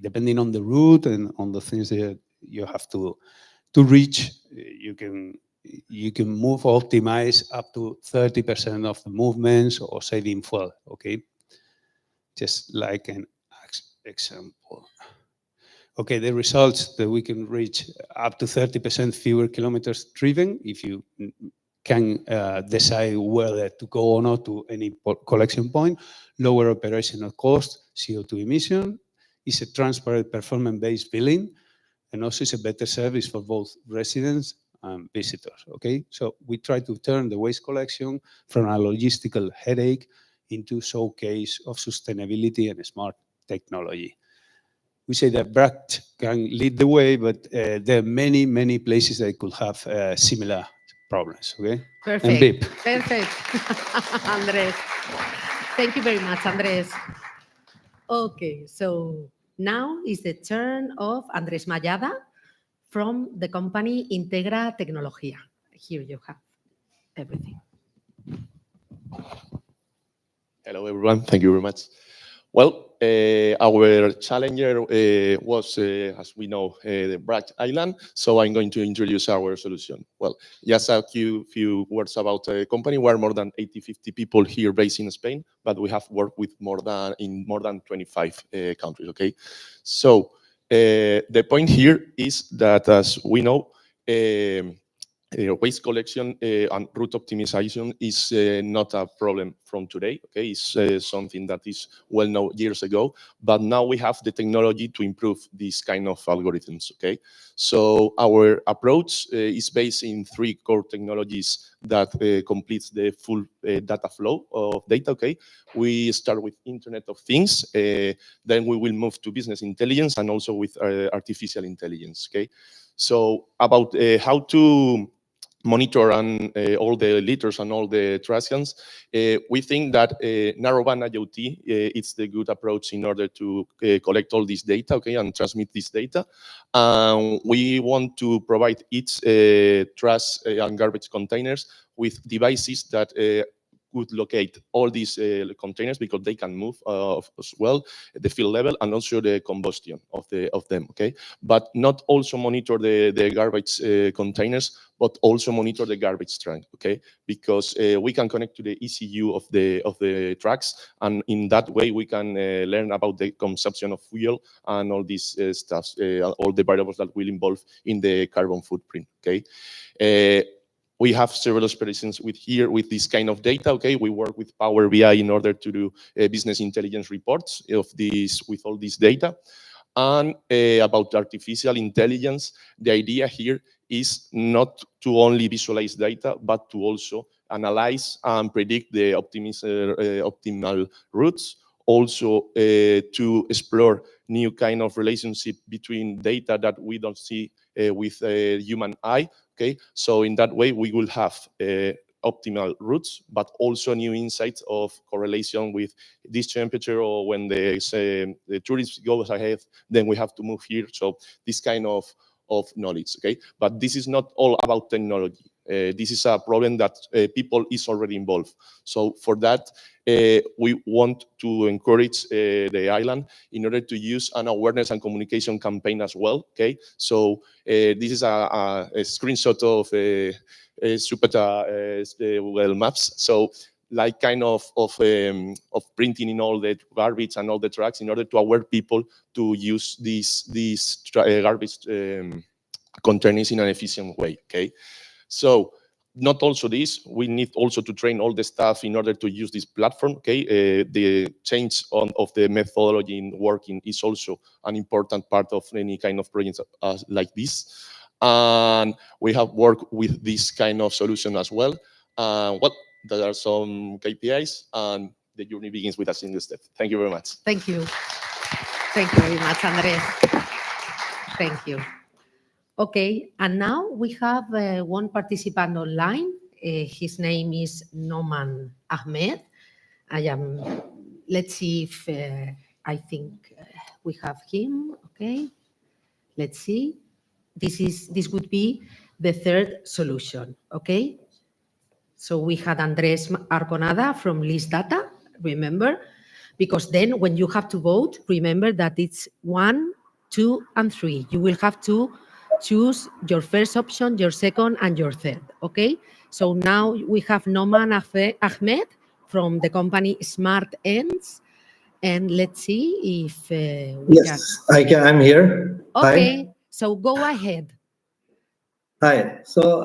depending on the route and on the things that you have to reach, you can move or optimize up to 30% of the movements or saving fuel, okay? Just like an example. Okay, the results that we can reach up to 30% fewer kilometers driven if you can decide whether to go or not to any collection point, lower operational cost, CO2 emission, is a transparent performance-based billing, and also is a better service for both residents and visitors, okay? So we try to turn the waste collection from a logistical headache into showcase of sustainability and smart technology. We say that BRAC can lead the way, but there are many, many places that could have similar problems, okay? Perfect. And BIP. Perfect. Andres. Thank you very much, Andres. Okay, so now is the turn of Andres Mayada from the company Integra Tecnología. Here you have everything. Hello, everyone. Thank you very much. Well, our challenger was, as we know, the BRAC Island. So I'm going to introduce our solution. Well, just a few words about the company. We're more than 50 people here based in Spain, but we have worked with more than 25 countries. Okay, so the point here is that, as we know, waste collection and route optimization is not a problem from today. Okay, it's something that is well known years ago, but now we have the technology to improve these kind of algorithms. Okay, so our approach is based in three core technologies that completes the full data flow of data. Okay, we start with Internet of Things, then we will move to business intelligence and also with artificial intelligence. Okay, so about how to monitor and all the liters and all the trash cans, we think that narrowband IoT it's the good approach in order to collect all this data, okay, and transmit this data. We want to provide each trash and garbage containers with devices that could locate all these containers because they can move as well the field level and also the combustion of them. Okay, but not also monitor the garbage containers, but also monitor the garbage truck. Okay, because we can connect to the ECU of the trucks, and in that way we can learn about the consumption of fuel and all these stuff, all the variables that will involve in the carbon footprint. Okay. We have several experiences with this kind of data. Okay, we work with Power BI in order to do business intelligence reports with all this data. And about artificial intelligence, the idea here is not to only visualize data, but to also analyze and predict the optimal routes, also to explore new kind of relationship between data that we don't see with a human eye. Okay, so in that way we will have optimal routes, but also new insights of correlation with this temperature, or when the tourist goes ahead, then we have to move here. So this kind of knowledge, okay? But this is not all about technology. This is a problem that people is already involved. So for that, we want to encourage the island in order to use an awareness and communication campaign as well, okay? So this is a screenshot of Supeta Google Maps. So like kind of printing in all the garbage and all the trucks in order to aware people to use these garbage containers in an efficient way, okay? So not also this, we need also to train all the staff in order to use this platform, okay? The change of the methodology in working is also an important part of any kind of projects like this. And we have worked with this kind of solution as well. Well, there are some KPIs, and the journey begins with a single step. Thank you very much. Thank you. Thank you very much, Andres. Thank you. Okay, and now we have one participant online. His name is Noman Ahmed. Let's see if I think we have him. Okay, let's see. This would be the third solution. Okay, so we had Andres Arconada from List Data. Remember, because then when you have to vote, remember that it's 1, 2, and 3. You will have to choose your first option, your second, and your third, okay? So now we have Noman Ahmed from the company Smart Ends, and let's see if we can. Yes, I'm here. Okay, Hi. so go ahead. Hi. So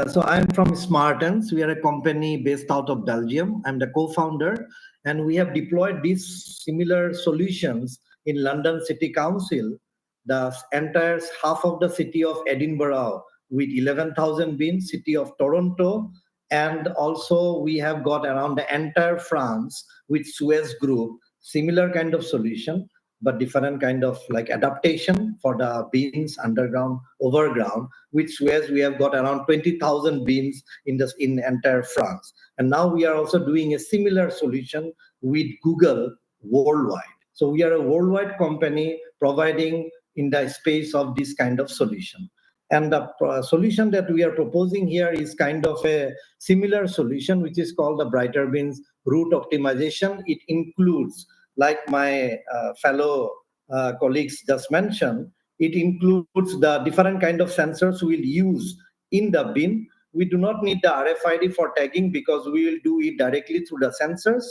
so I'm from Smartens. We are a company based out of Belgium. I'm the co-founder, and we have deployed these similar solutions in London City Council, the entire half of the city of Edinburgh with 11,000 bins, city of Toronto, and also we have got around the entire France with Suez Group, similar kind of solution, but different kind of like adaptation for the bins underground, overground. With Suez, we have got around 20,000 bins in entire France. And now we are also doing a similar solution with Google worldwide. So we are a worldwide company providing in the space of this kind of solution. And the solution that we are proposing here is kind of a similar solution, which is called the Brighter Bins route optimization. It includes, like my fellow colleagues just mentioned, it includes the different kind of sensors we'll use in the bin. We do not need the RFID for tagging because we will do it directly through the sensors,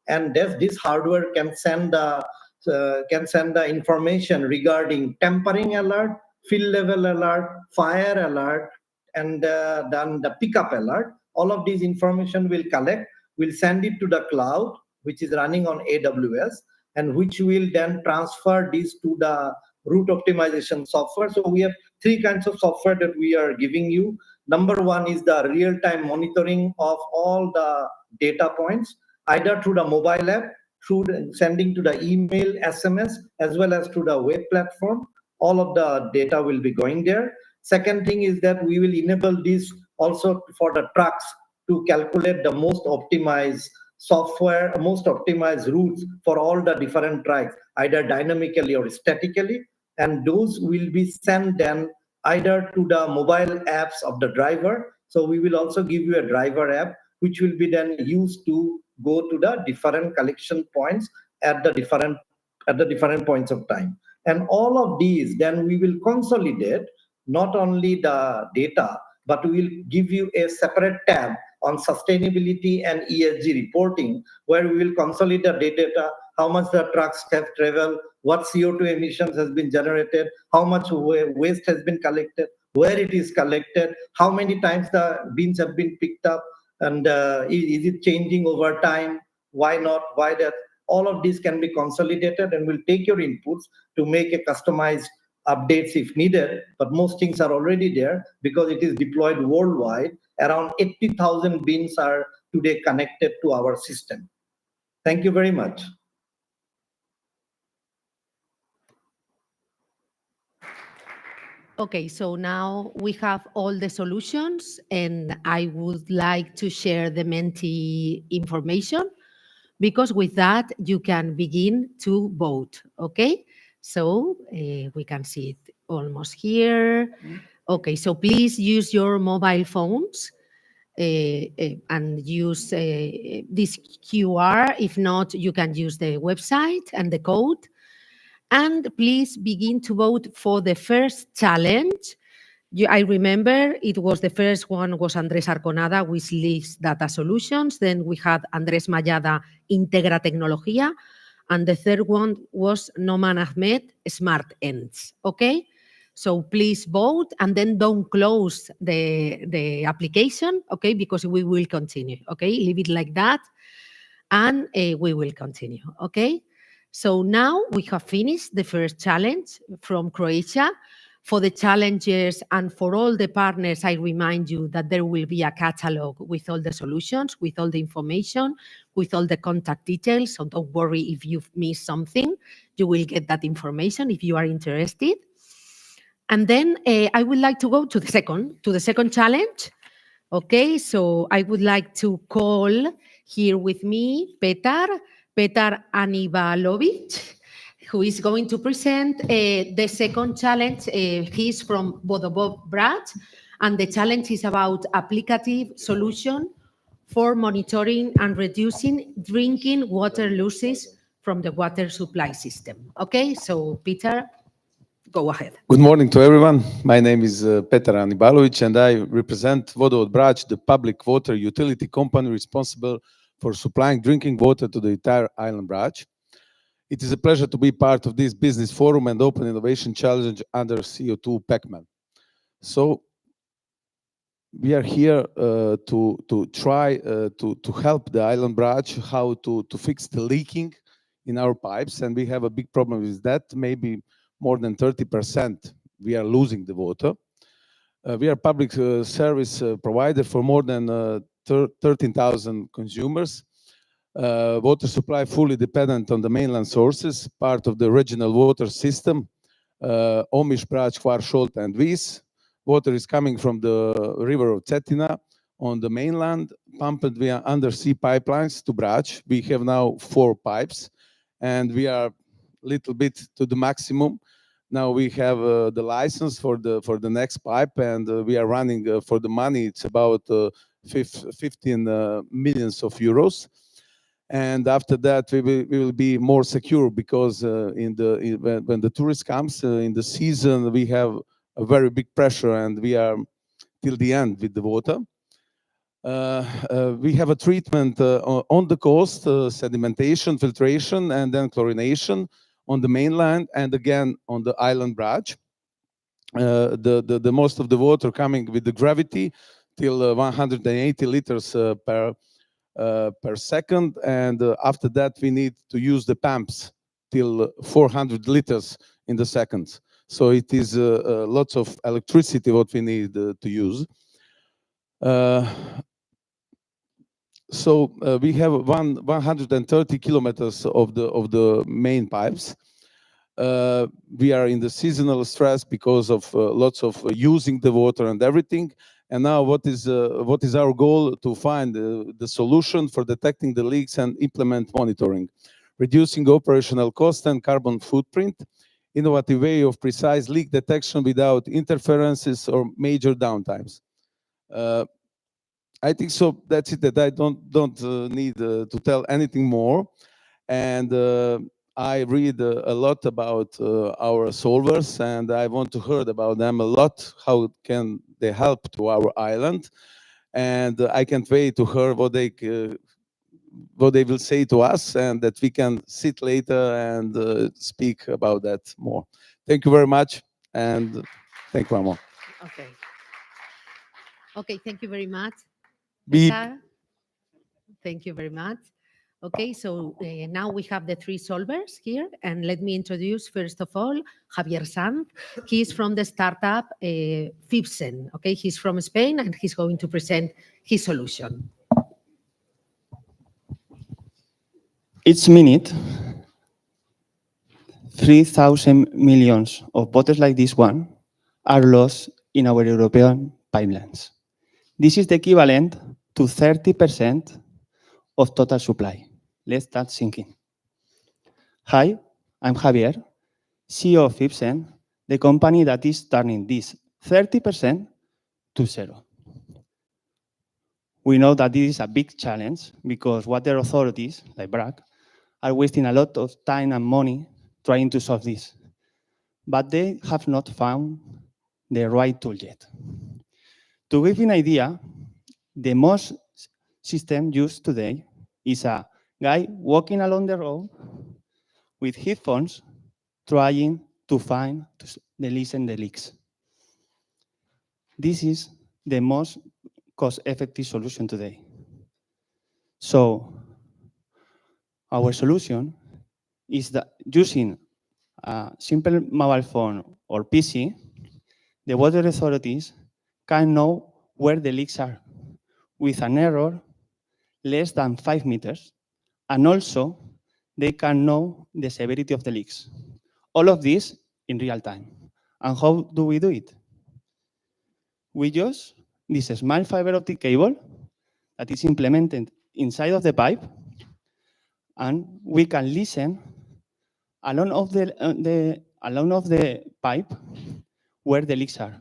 and this hardware can send the information regarding tempering alert, fill level alert, fire alert, and then the pickup alert. All of these information will collect, we'll send it to the cloud, which is running on AWS, and which will then transfer this to the route optimization software. So we have three kinds of software that we are giving you. Number one is the real-time monitoring of all the data points, either through the mobile app, through sending to the email, SMS, as well as to the web platform. All of the data will be going there. Second thing is that we will enable this also for the trucks to calculate the most optimized software, most optimized routes for all the different tracks, either dynamically or statically. And those will be sent then either to the mobile apps of the driver. So we will also give you a driver app, which will be then used to go to the different collection points at the different points of time. And all of these, then we will consolidate not only the data, but we will give you a separate tab on sustainability and ESG reporting, where we will consolidate the data, how much the trucks have traveled, what CO2 emissions has been generated, how much waste has been collected, where it is collected, how many times the bins have been picked up, and is it changing over time, why not, why that. All of these can be consolidated, and we'll take your inputs to make a customized updates if needed, but most things are already there because it is deployed worldwide. Around 80,000 bins are today connected to our system. Thank you very much. Okay, so now we have all the solutions, and I would like to share the Menti information, because with that you can begin to vote. Okay, so we can see it almost here. Okay, so please use your mobile phones and use this QR. If not, you can use the website and the code. And please begin to vote for the first challenge. I remember it was the first one was Andrés Arconada with Leafs Data Solutions. Then we had Andrés Mayada, Integra Tecnología. And the third one was Noman Ahmed, Smart Ends. Okay? So please vote and then don't close the application, okay? Because we will continue, okay? Leave it like that and we will continue, okay? So now we have finished the first challenge from Croatia. For the challengers and for all the partners, I remind you that there will be a catalog with all the solutions, with all the information, with all the contact details. So don't worry if you've missed something. You will get that information if you are interested. And then I would like to go to the second challenge. Okay, so I would like to call here with me Petar Anibalovic, who is going to present the second challenge. He's from Vodovod Brać, and the challenge is about applicative solution for monitoring and reducing drinking water losses from the water supply system. Okay, so Peter, go ahead. Good morning to everyone. My name is Petar Anibalovic, and I represent Vodovod Brać, the public water utility company responsible for supplying drinking water to the entire island Brać. It is a pleasure to be part of this business forum and open innovation challenge under CO2 PACMAN. So we are here to try to help the island Brać how to fix the leaking in our pipes, and we have a big problem with that. Maybe more than 30% we are losing the water. We are public service provider for more than 13,000 consumers. Water supply fully dependent on the mainland sources, part of the regional water system, Omiš, Brać, Hvar, Šolta, and Vis. Water is coming from the river of Cetina on the mainland, pumped via undersea pipelines to Brać. We have now 4 pipes, and we are little bit to the maximum. Now we have the license for the next pipe, and we are running for the money. It's about 15 millions of euros. And after that, we will be more secure, because when the tourist comes in the season, we have a very big pressure, and we are till the end with the water. We have a treatment on the coast, sedimentation, filtration, and then chlorination on the mainland, and again on the island Brać. The most of the water coming with the gravity till 180 liters per second, and after that we need to use the pumps till 400 liters in the second. So it is lots of electricity what we need to use. So we have 130 kilometers of the main pipes. We are in the seasonal stress because of lots of using the water and everything. And now what is our goal? To find the solution for detecting the leaks and implement monitoring, reducing operational cost and carbon footprint, innovative way of precise leak detection without interferences or major downtimes. I think so. That's it. That I don't need to tell anything more. And I read a lot about our solvers, and I want to hear about them a lot. How can they help to our island? And I can't wait to hear what they will say to us, and that we can sit later and speak about that more. Thank you very much, and thank you, Amo. Okay. Okay, thank you very much. Beep. Petar. Thank you very much. Okay, so now we have the three solvers here, and let me introduce first of all Javier Sanz. He's from the startup FIBSEN. Okay, he's from Spain, and he's going to present his solution. Each minute, 3,000 millions of bottles like this one are lost in our European pipelines. This is the equivalent to 30% of total supply. Let that sink in. Hi, I'm Javier, CEO of FIBSEN, the company that is turning this 30% to zero. We know that this is a big challenge because water authorities, like BRAC, are wasting a lot of time and money trying to solve this, but they have not found the right tool yet. To give you an idea, the most system used today is a guy walking along the road with headphones trying to find the leaks. This is the most cost-effective solution today. So our solution is that using a simple mobile phone or PC, the water authorities can know where the leaks are with an error less than 5 meters, and also they can know the severity of the leaks. All of this in real time. And how do we do it? We use this small fiber optic cable that is implemented inside of the pipe, and we can listen along of the pipe where the leaks are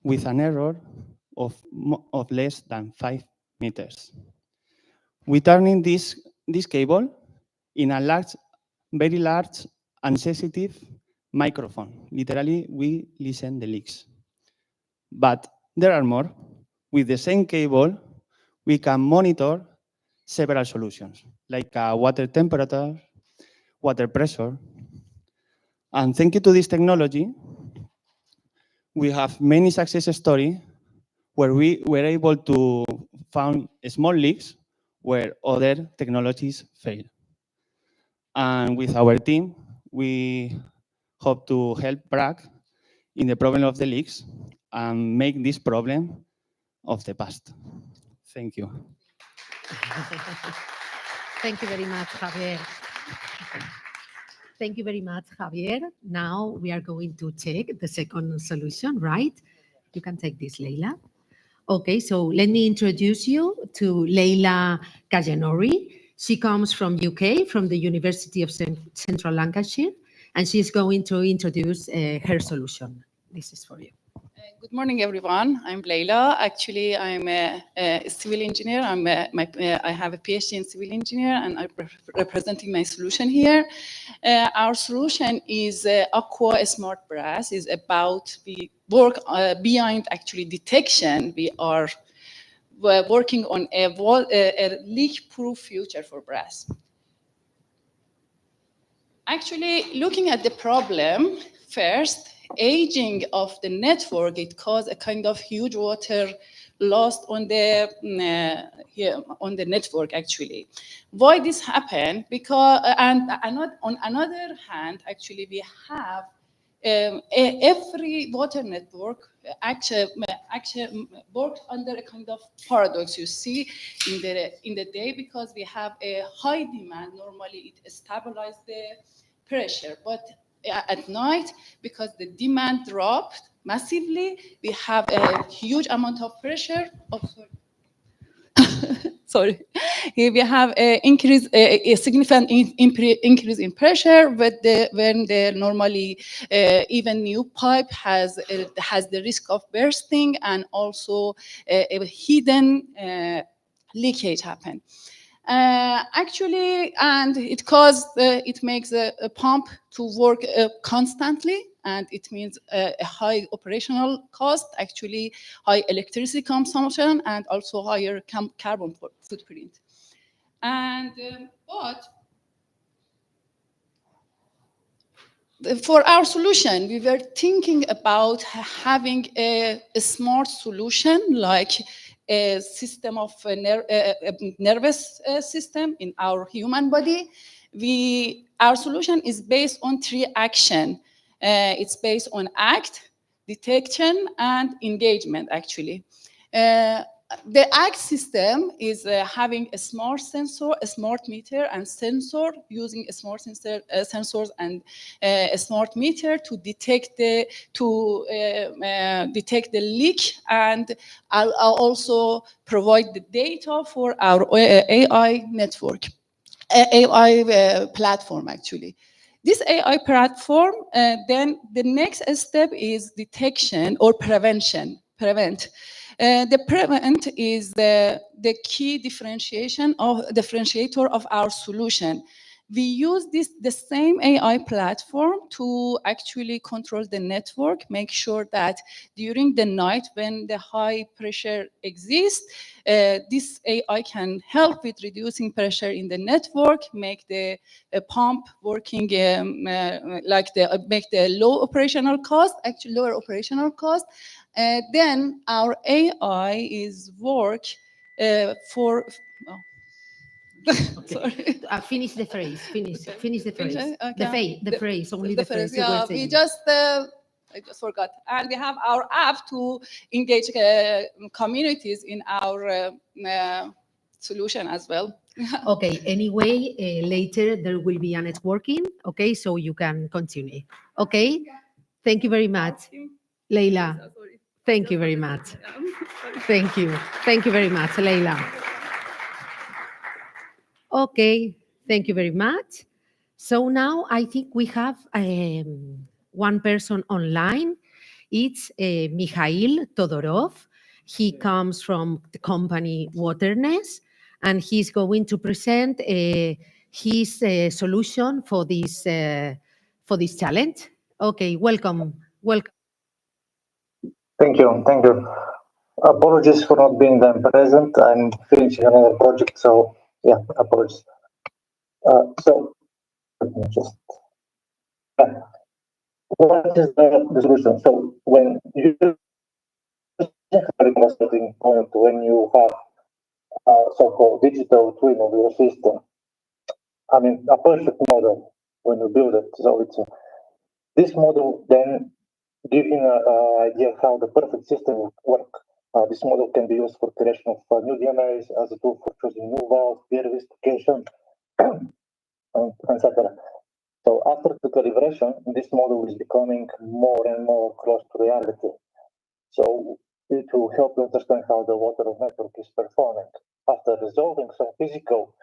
with an error of less than 5 meters. We turn in this cable in a very large and sensitive microphone. Literally, we listen the leaks. But there are more. With the same cable, we can monitor several solutions, like water temperature, water pressure. And thank you to this technology, we have many success stories where we were able to find small leaks where other technologies fail. And with our team, we hope to help BRAC in the problem of the leaks and make this problem of the past. Thank you. Thank you very much, Javier. Thank you very much, Javier. Now we are going to check the second solution, right? You can take this, Leila. Okay, so let me introduce you to Leila Kajanori. She comes from UK, from the University of Central Lancashire, and she's going to introduce her solution. This is for you. Good morning, everyone. I'm Leila. Actually, I'm a civil engineer. I have a PhD in civil engineer, and I'm representing my solution here. Our solution is Aqua Smart Brass. Is about we work beyond actually detection. We are working on a leak-proof future for brass. Actually, looking at the problem first. Aging of the network, it caused a kind of huge water loss on the network actually. Why this happened? Because on another hand, actually we have every water network actually works under a kind of paradox. You see in the day, because we have a high demand, normally it stabilizes the pressure, but at night, because the demand dropped massively, we have a huge amount of pressure. Oh, sorry. Here we have a significant increase in pressure, but when the normally even new pipe has the risk of bursting, and also a hidden leakage happen. Actually, and it makes a pump to work constantly, and it means a high operational cost, actually high electricity consumption, and also higher carbon footprint. And but for our solution, we were thinking about having a smart solution like a system of nervous system in our human body. Our solution is based on 3 action. It's based on act, detection, and engagement, actually. The ACT system is having a smart sensor, a smart meter, and sensor, using a smart sensors and a smart meter to detect the leak, and I'll also provide the data for our AI network, AI platform, actually. This AI platform, then the next step is detection or prevention. The prevent is the key differentiator of our solution. We use the same AI platform to actually control the network, make sure that during the night when the high pressure exists, this AI can help with reducing pressure in the network, make the pump working, make the lower operational cost. Then our AI is work for. Oh. Sorry. Finish the phrase. Finish the phrase. Okay. The phrase. Only the phrase. Yeah, I just forgot. And we have our app to engage communities in our solution as well. Okay. Anyway, later there will be a networking. Okay, so you can continue. Okay. Thank you very much, Leila. Thank you very much. Thank you. Thank you very much, Leila. Okay. Thank you very much. So now I think we have one person online. It's Mikhail Todorov. He comes from the company Waterness, and he's going to present his solution for this challenge. Okay, welcome. Thank you. Apologies for not being then present. I'm finishing another project, so yeah, apologies. So let me just. What is the solution? So when you starting point, when you have so-called digital twin of your system, I mean a perfect model when you build it. So it's this model then giving an idea of how the perfect system will work. This model can be used for creation of new DMAs as a tool for choosing new valves, peer investigation, etc. So after the calibration, this model is becoming more and more close to reality. So it will help you understand how the water network is performing. After resolving some physical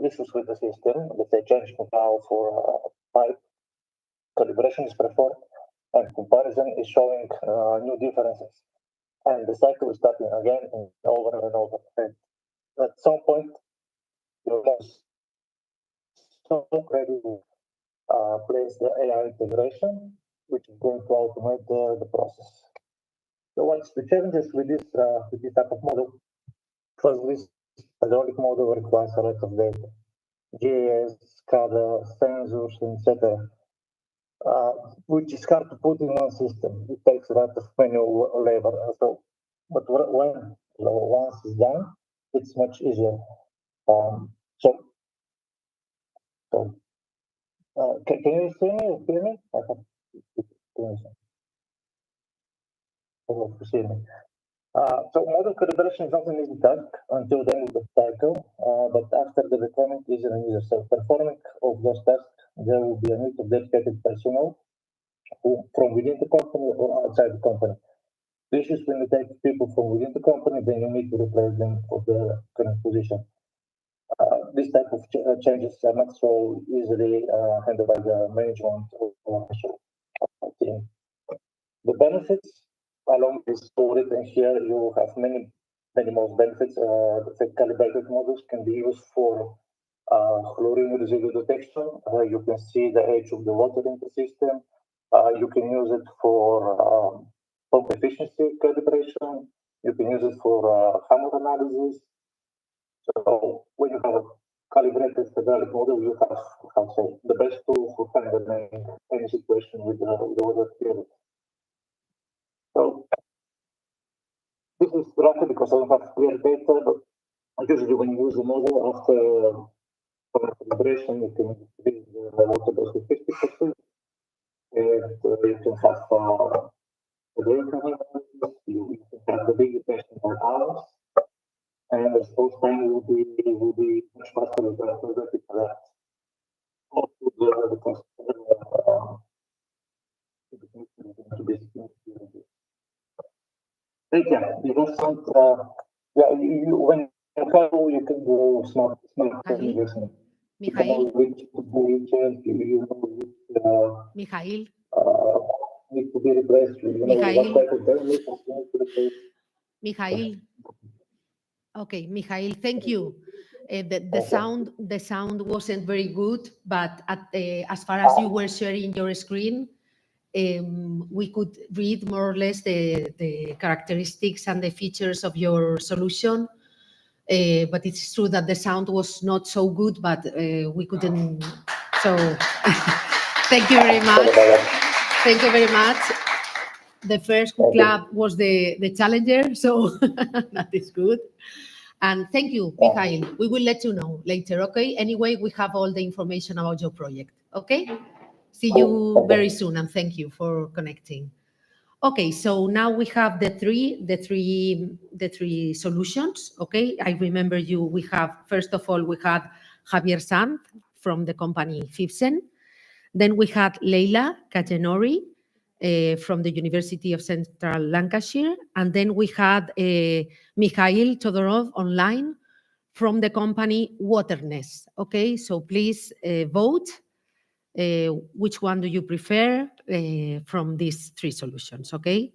issues with the system, let's say changing a valve or a pipe, calibration is performed, and comparison is showing new differences. And the cycle is starting again and over and over. And at some point, you're so ready to place the AI integration, which is going to automate the process. So what's the challenges with this type of model? First, this hydraulic model requires a lot of data. GIS, SCADA, sensors, etc. Which is hard to put in one system. It takes a lot of manual labor. But once it's done, it's much easier. Can you see me? Hear me? I have to see me. So model calibration is not an easy task until the end of the cycle, but after the deployment is an easier. So performing of those tasks, there will be a need of dedicated personnel from within the company or outside the company. The issue is when you take people from within the company, then you need to replace them for the current position. This type of changes are not so easily handled by the management or team. The benefits along this written here, you have many more benefits. The calibrated models can be used for chlorine residue detection. You can see the age of the water in the system. You can use it for pump efficiency calibration. You can use it for hammer analysis. So when you have calibrated hydraulic model, you have say, the best tool for handling any situation with the water theory. So this is roughly because I don't have clear data, but usually when you use the model after calibration, you can increase the water dose to 50%, and you can have you can have the bigger question for hours, and the response time will be much faster than the yeah, you don't sound, yeah, when you travel, you can do smart navigation. Mikhail? Which regions, you know, which, Mikhail? need to be replaced, you know, what type of damage need to replace. Mikhail? Okay, Mikhail, thank you. The sound wasn't very good, but as far as you were sharing your screen, we could read more or less the characteristics and the features of your solution. But it's true that the sound was not so good, but we couldn't. So thank you very much. Thank you very much. The first club was the challenger, so that is good. And thank you, Mikhail. We will let you know later, okay? Anyway, we have all the information about your project, okay? See you very soon, and thank you for connecting. Okay, so now we have the three solutions, okay? I remember you, we have, first of all, we had Javier Sanz from the company Fibsen. Then we had Leila Kajenori from the University of Central Lancashire. And then we had Mikhail Todorov online from the company Waterness. Okay, so please vote. Which one do you prefer from these three solutions, okay?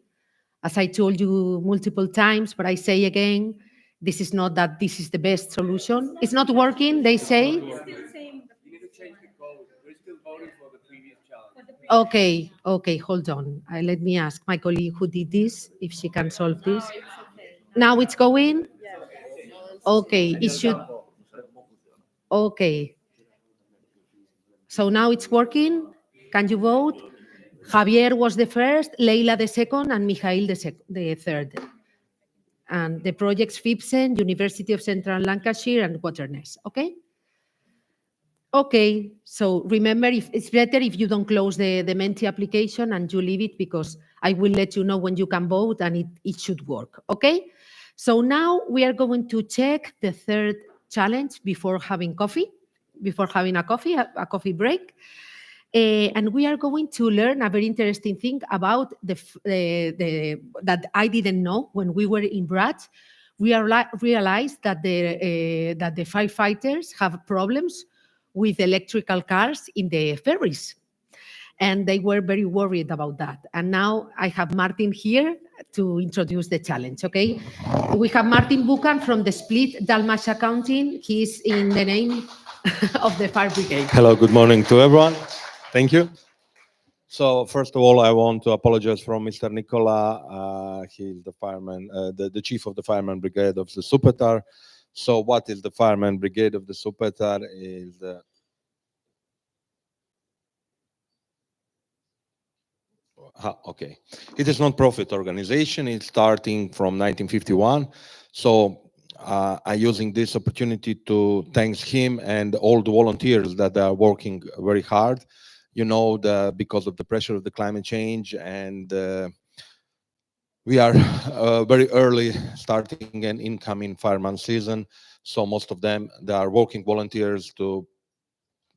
As I told you multiple times, but I say again, this is not that this is the best solution. It's not working, they say. Okay, hold on. Let me ask my colleague who did this, if she can solve this. Now it's going? Okay, it should. Okay. So now it's working. Can you vote? Javier was the first, Leila the second, and Mikhail the third. And the projects Fibsen, University of Central Lancashire, and Waterness. Okay? Okay, so remember, if it's better if you don't close the Menti application and you leave it, because I will let you know when you can vote and it should work, okay? So now we are going to check the third challenge before having a coffee break. And we are going to learn a very interesting thing about that I didn't know when we were in Bratch. We realized that the firefighters have problems with electrical cars in the ferries. And they were very worried about that. And now I have Martin here to introduce the challenge, okay? We have Martin Buchan from the Split Dalmatia Accounting. He's in the name of the fire brigade. Hello, good morning to everyone. Thank you. So first of all, I want to apologize from Mr. Nicola. He's the fireman, the chief of the fireman brigade of the Supetar. So what is the fireman brigade of the Supetar? Is okay. It is non-profit organization. It's starting from 1951. So I'm using this opportunity to thank him and all the volunteers that are working very hard. You know, because of the pressure of the climate change, and we are very early starting an incoming fireman season. So most of them, they are working volunteers to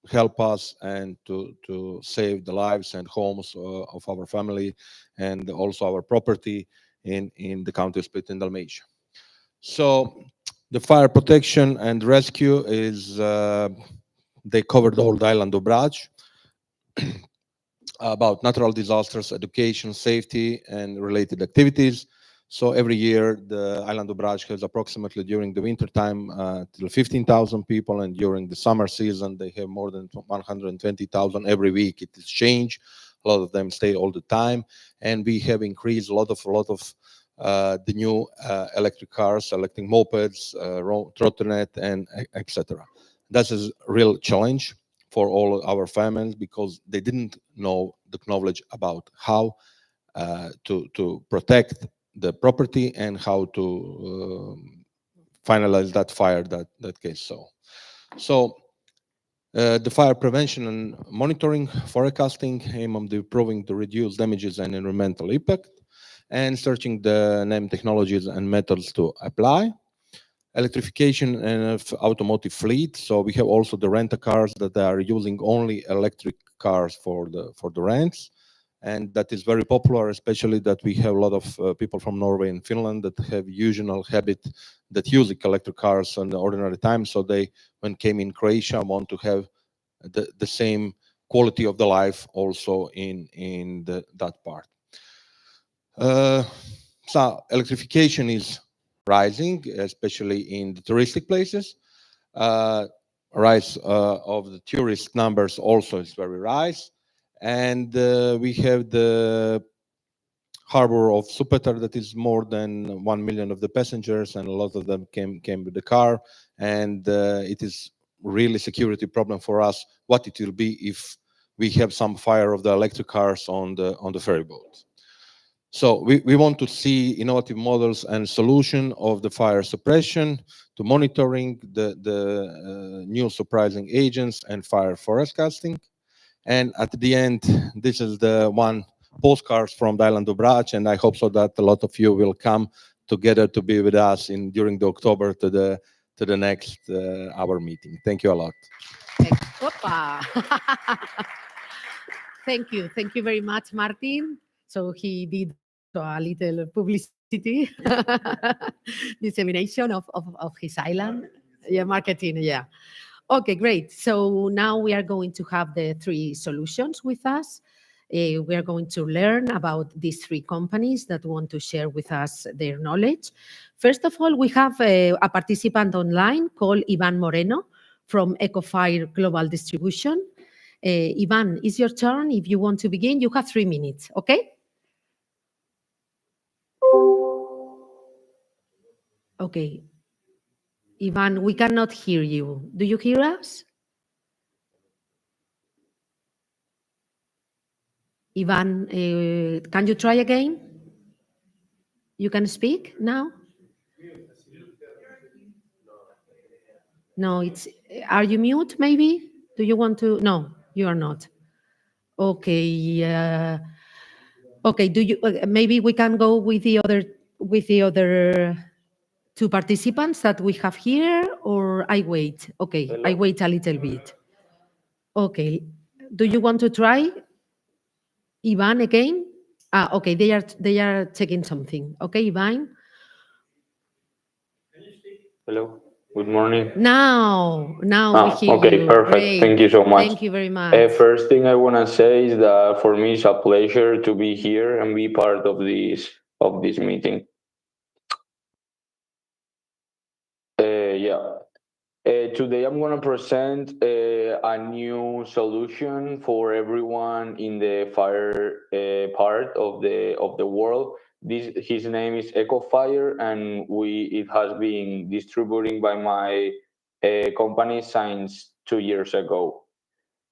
help us and to save the lives and homes of our family and also our property in the county of Split and Dalmatia. So the fire protection and rescue is, they covered the whole island of Bratch. About natural disasters, education, safety, and related activities. So every year, the island of Bratch has approximately, during the winter time, till 15,000 people, and during the summer season, they have more than 120,000 every week. It is change. A lot of them stay all the time, and we have increased a lot of the new electric cars, electric mopeds, trottinet, and etc. That's a real challenge for all our families because they didn't know the knowledge about how to protect the property and how to finalize that fire that case. So the fire prevention and monitoring forecasting aim of improving to reduce damages and environmental impact, and searching the name technologies and methods to apply. Electrification of automotive fleet. So we have also the rental cars that are using only electric cars for the rents, and that is very popular, especially that we have a lot of people from Norway and Finland that have usual habit that use electric cars on the ordinary time. So they, when came in Croatia, want to have the same quality of the life also in that part. So electrification is rising, especially in the touristic places. Rise of the tourist numbers also is very rise. And we have the harbor of Supetar that is more than 1 million of the passengers, and a lot of them came with the car. And it is really security problem for us, what it will be if we have some fire of the electric cars on the ferry boat. So we want to see innovative models and solution of the fire suppression, to monitoring the new surprising agents and fire forecasting. And at the end, this is the one postcards from the island of Brač, and I hope so that a lot of you will come together to be with us during the October to the next our meeting. Thank you a lot. Opa. Thank you very much, Martin. So he did a little publicity, dissemination of his island. Yeah, marketing, yeah. Okay, great. So now we are going to have the three solutions with us. We are going to learn about these three companies that want to share with us their knowledge. First of all, we have a participant online called Ivan Moreno from Ecofire Global Distribution. Ivan, it's your turn. If you want to begin, you have 3 minutes, okay? Okay. Ivan, we cannot hear you. Do you hear us? Ivan, can you try again? You can speak now? No, it's, are you mute maybe? Do you want to? No, you are not. Okay. Okay, do you, maybe we can go with the other two participants that we have here, or I wait? Okay, I wait a little bit. Okay, do you want to try, Ivan, again? Okay, they are checking something. Okay, Ivan? Hello, good morning. Now we hear okay, you. perfect. Great. Thank you so much. Thank you very much. First thing I want to say is that for me it's a pleasure to be here and be part of this meeting. Yeah. Today I'm going to present a new solution for everyone in the fire part of the world. His name is Ecofire, and it has been distributing by my company since 2 years ago.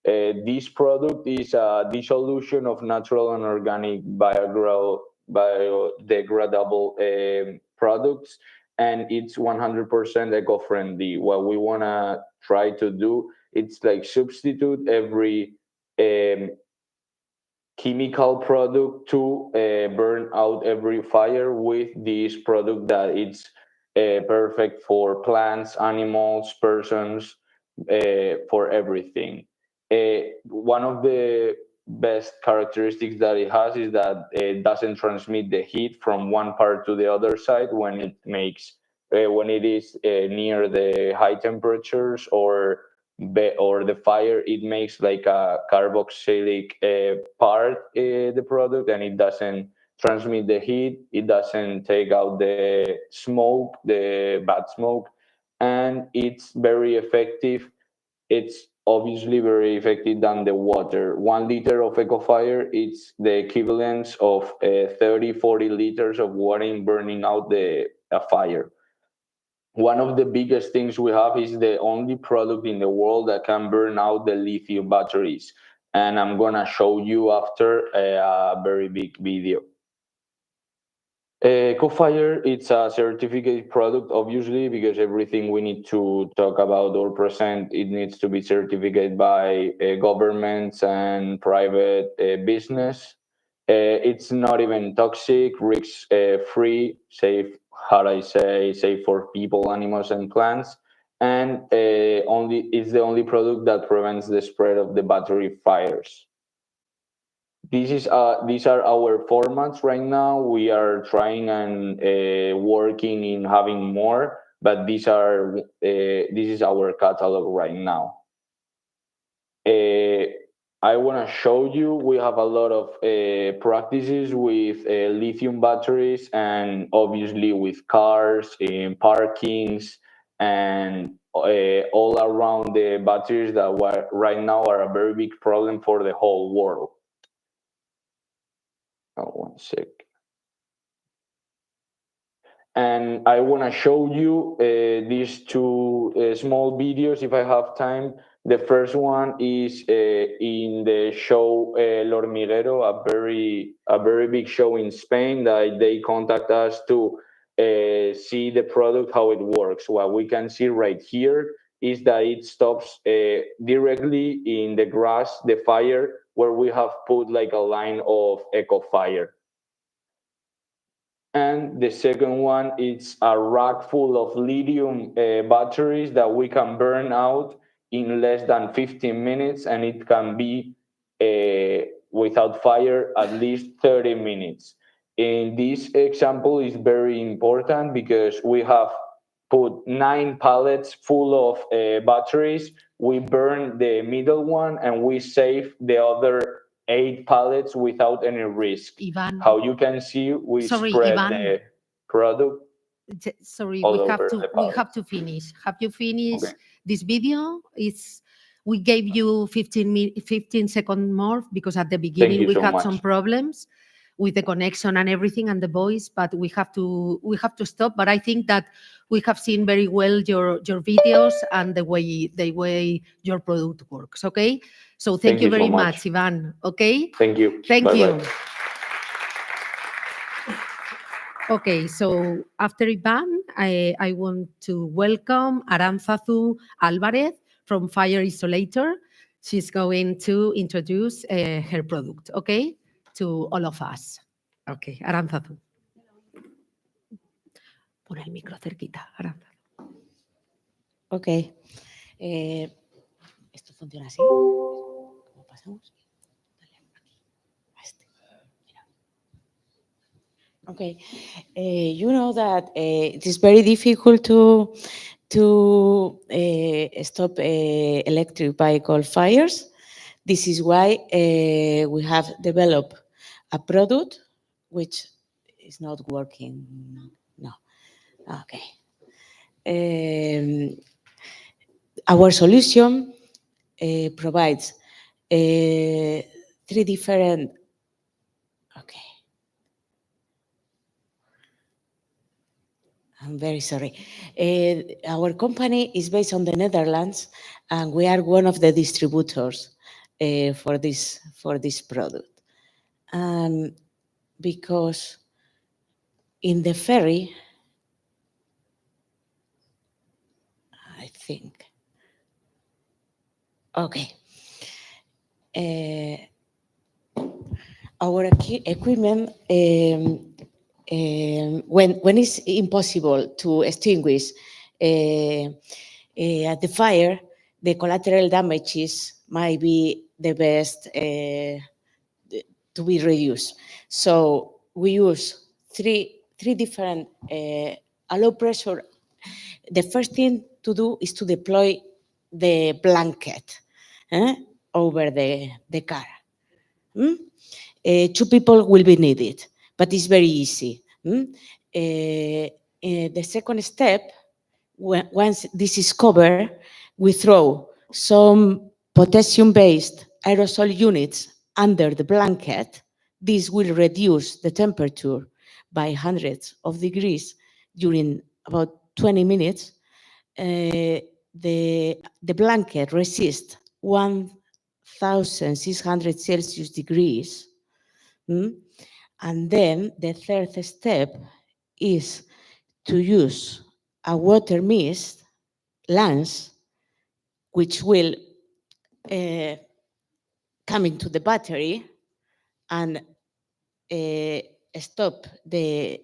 This product is a dissolution of natural and organic biodegradable products, and it's 100% eco-friendly. What we want to try to do, it's like substitute every chemical product to burn out every fire with this product that it's perfect for plants, animals, persons, for everything. One of the best characteristics that it has is that it doesn't transmit the heat from one part to the other side when it is near the high temperatures or the fire. It makes like a carboxylic part, the product, and it doesn't transmit the heat. It doesn't take out the smoke, the bad smoke, and it's very effective. It's obviously very effective than the water. 1 liter of Ecofire, it's the equivalent of 30, 40 liters of water in burning out a fire. one of the biggest things we have is the only product in the world that can burn out the lithium batteries. And I'm gonna show you after a very big video. Co-Fire, it's a certificate product, obviously, because everything we need to talk about or present, it needs to be certificated by governments and private business. It's not even toxic, risk free, safe, how I say, safe for people, animals, and plants. And it's the only product that prevents the spread of the battery fires. These are our formats right now. We are trying and working in having more, but this is our catalog right now. I want to show you, we have a lot of practices with lithium batteries, and obviously with cars, in parkings, and all around the batteries that right now are a very big problem for the whole world. Oh, one sec. And I want to show you these two small videos if I have time. The first one is in the show El Hormiguero, a very big show in Spain that they contact us to see the product, how it works. What we can see right here is that it stops directly in the grass, the fire, where we have put like a line of Eco-Fire. And the second one, it's a rack full of lithium batteries that we can burn out in less than 15 minutes, and it can be without fire at least 30 minutes. In this example is very important because we have put 9 pallets full of batteries. We burn the middle one and we save the other 8 pallets without any risk. Ivan. How you can see, we Sorry, spread Ivan. the product. Sorry, all we over have the to finish. Have you finished Okay. this video? We gave you 15 seconds more because at the beginning you we so had much. some problems with the connection and everything and the voice, but we have to stop. But I think that we have seen very well your videos and the way your product works. Okay, so thank you you so very much. much, Ivan. Okay, Thank you. thank Bye-bye. you. Okay, so after Ivan, I want to welcome Arantzazu Alvarez from Fire Isolator. She's going to introduce her product, okay, to all of us. Okay, Arantzazu. Pon el micro cerquita, Arantzazu. Ok. Esto funciona así. ¿Cómo pasamos? Dale aquí. A este. Mira. Okay. You know that it is very difficult to stop electric vehicle fires. This is why we have developed a product which is not working. No. Okay. Our solution provides 3 different. Okay. I'm very sorry. Our company is based on the Netherlands, and we are one of the distributors for this product. Because in the ferry, I think. Okay. Our equipment, when it's impossible to extinguish at the fire, the collateral damages might be the best to be reduced. So we use three different low pressure. The first thing to do is to deploy the blanket over the car. 2 people will be needed, but it's very easy. The second step, once this is covered, we throw some potassium-based aerosol units under the blanket. This will reduce the temperature by hundreds of degrees during about 20 minutes, the blanket resists 1,600 Celsius degrees. And then the third step is to use a water mist lens, which will come into the battery and stop the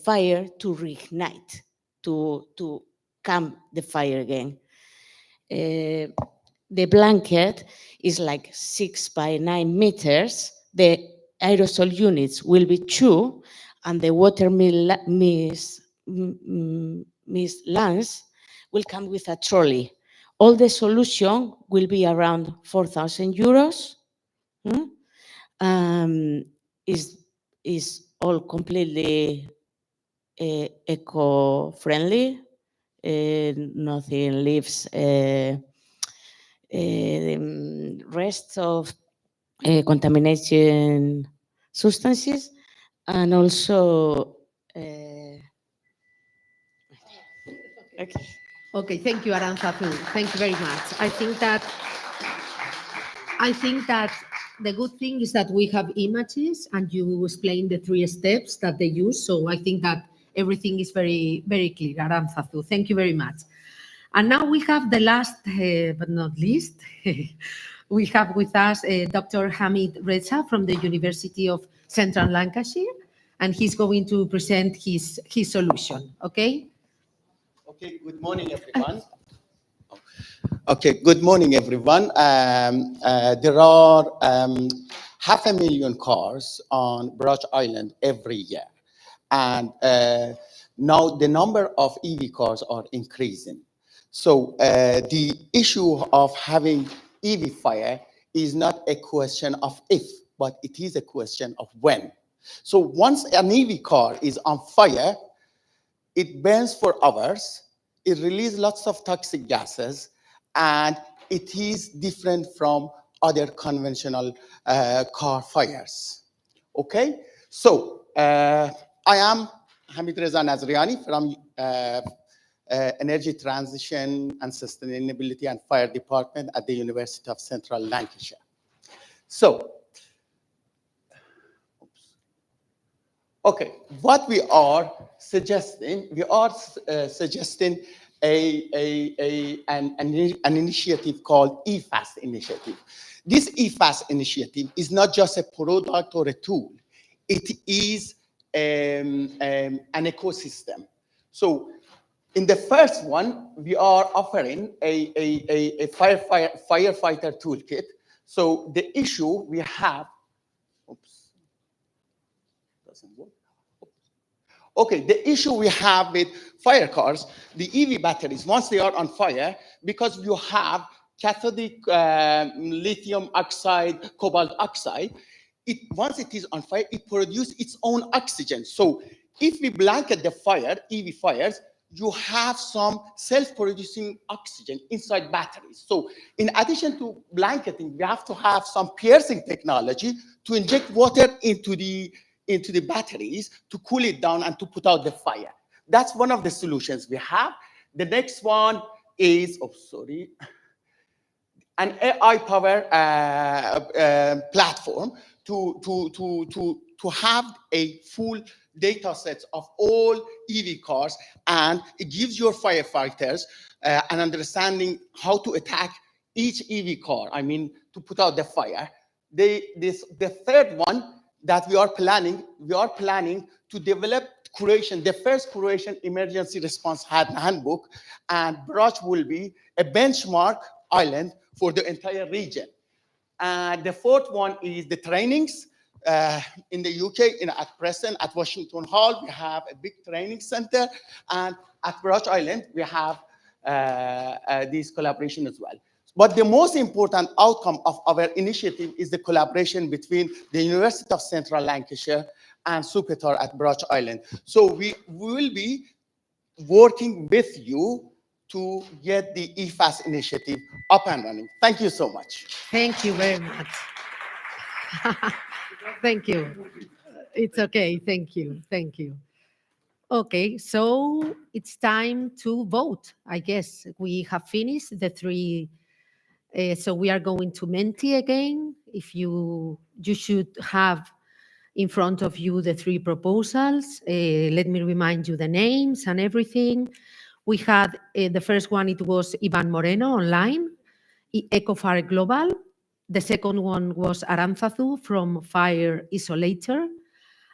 fire to reignite, to come the fire again. The blanket is like 6 by 9 meters. The aerosol units will be 2, and the water mist lens will come with a trolley. All the solution will be around 4,000 euros. Is all completely eco-friendly. Nothing leaves rest of contamination substances, and also Okay, thank you, Arantzazu. Thank you very much. I think that the good thing is that we have images and you explain the 3 steps that they use. So I think that everything is very, very clear, Arantzazu. Thank you very much. And now we have the last, but not least, we have with us Dr. Hamid Reza from the University of Central Lancashire, and he's going to present his solution, okay? Okay, good morning, everyone. Okay, good morning, everyone. There are 500,000 cars on Brooch Island every year. And now the number of EV cars are increasing. So the issue of having EV fire is not a question of if, but it is a question of when. So once an EV car is on fire, it burns for hours, it releases lots of toxic gases, and it is different from other conventional car fires. Okay, so I am Hamid Reza Nazriani from Energy Transition and Sustainability and Fire Department at the University of Central Lancashire. So, okay, what we are suggesting, an initiative called EFAST initiative. This EFAST initiative is not just a product or a tool. It is an ecosystem. So in the first one, we are offering a firefighter toolkit. So the issue we have, doesn't work. Okay, the issue we have with fire cars, the EV batteries, once they are on fire, because you have cathodic lithium oxide, cobalt oxide, once it is on fire, it produces its own oxygen. So if we blanket the fire, EV fires, you have some self-producing oxygen inside batteries. So in addition to blanketing, we have to have some piercing technology to inject water into the batteries to cool it down and to put out the fire. That's one of the solutions we have. The next one is, an AI-powered platform to have a full data set of all EV cars, and it gives your firefighters an understanding how to attack each EV car, I mean, to put out the fire. The third one that we are planning to develop the first Croatian emergency response handbook, and Brooch will be a benchmark island for the entire region. And the fourth one is the trainings. In the UK, at Preston, at Washington Hall, we have a big training center, and at Brooch Island, we have this collaboration as well. But the most important outcome of our initiative is the collaboration between the University of Central Lancashire and Supetar at Brooch Island. So we will be working with you to get the EFAST initiative up and running. Thank you so much. Thank you very much. Thank you. It's okay. Thank you. Thank you. Okay, so it's time to vote. I guess we have finished the three. So we are going to Menti again. If you should have in front of you the three proposals. Let me remind you the names and everything. We had the first one. It was Ivan Moreno online, Ecofire Global. The second one was Aranzazu from Fire Isolator.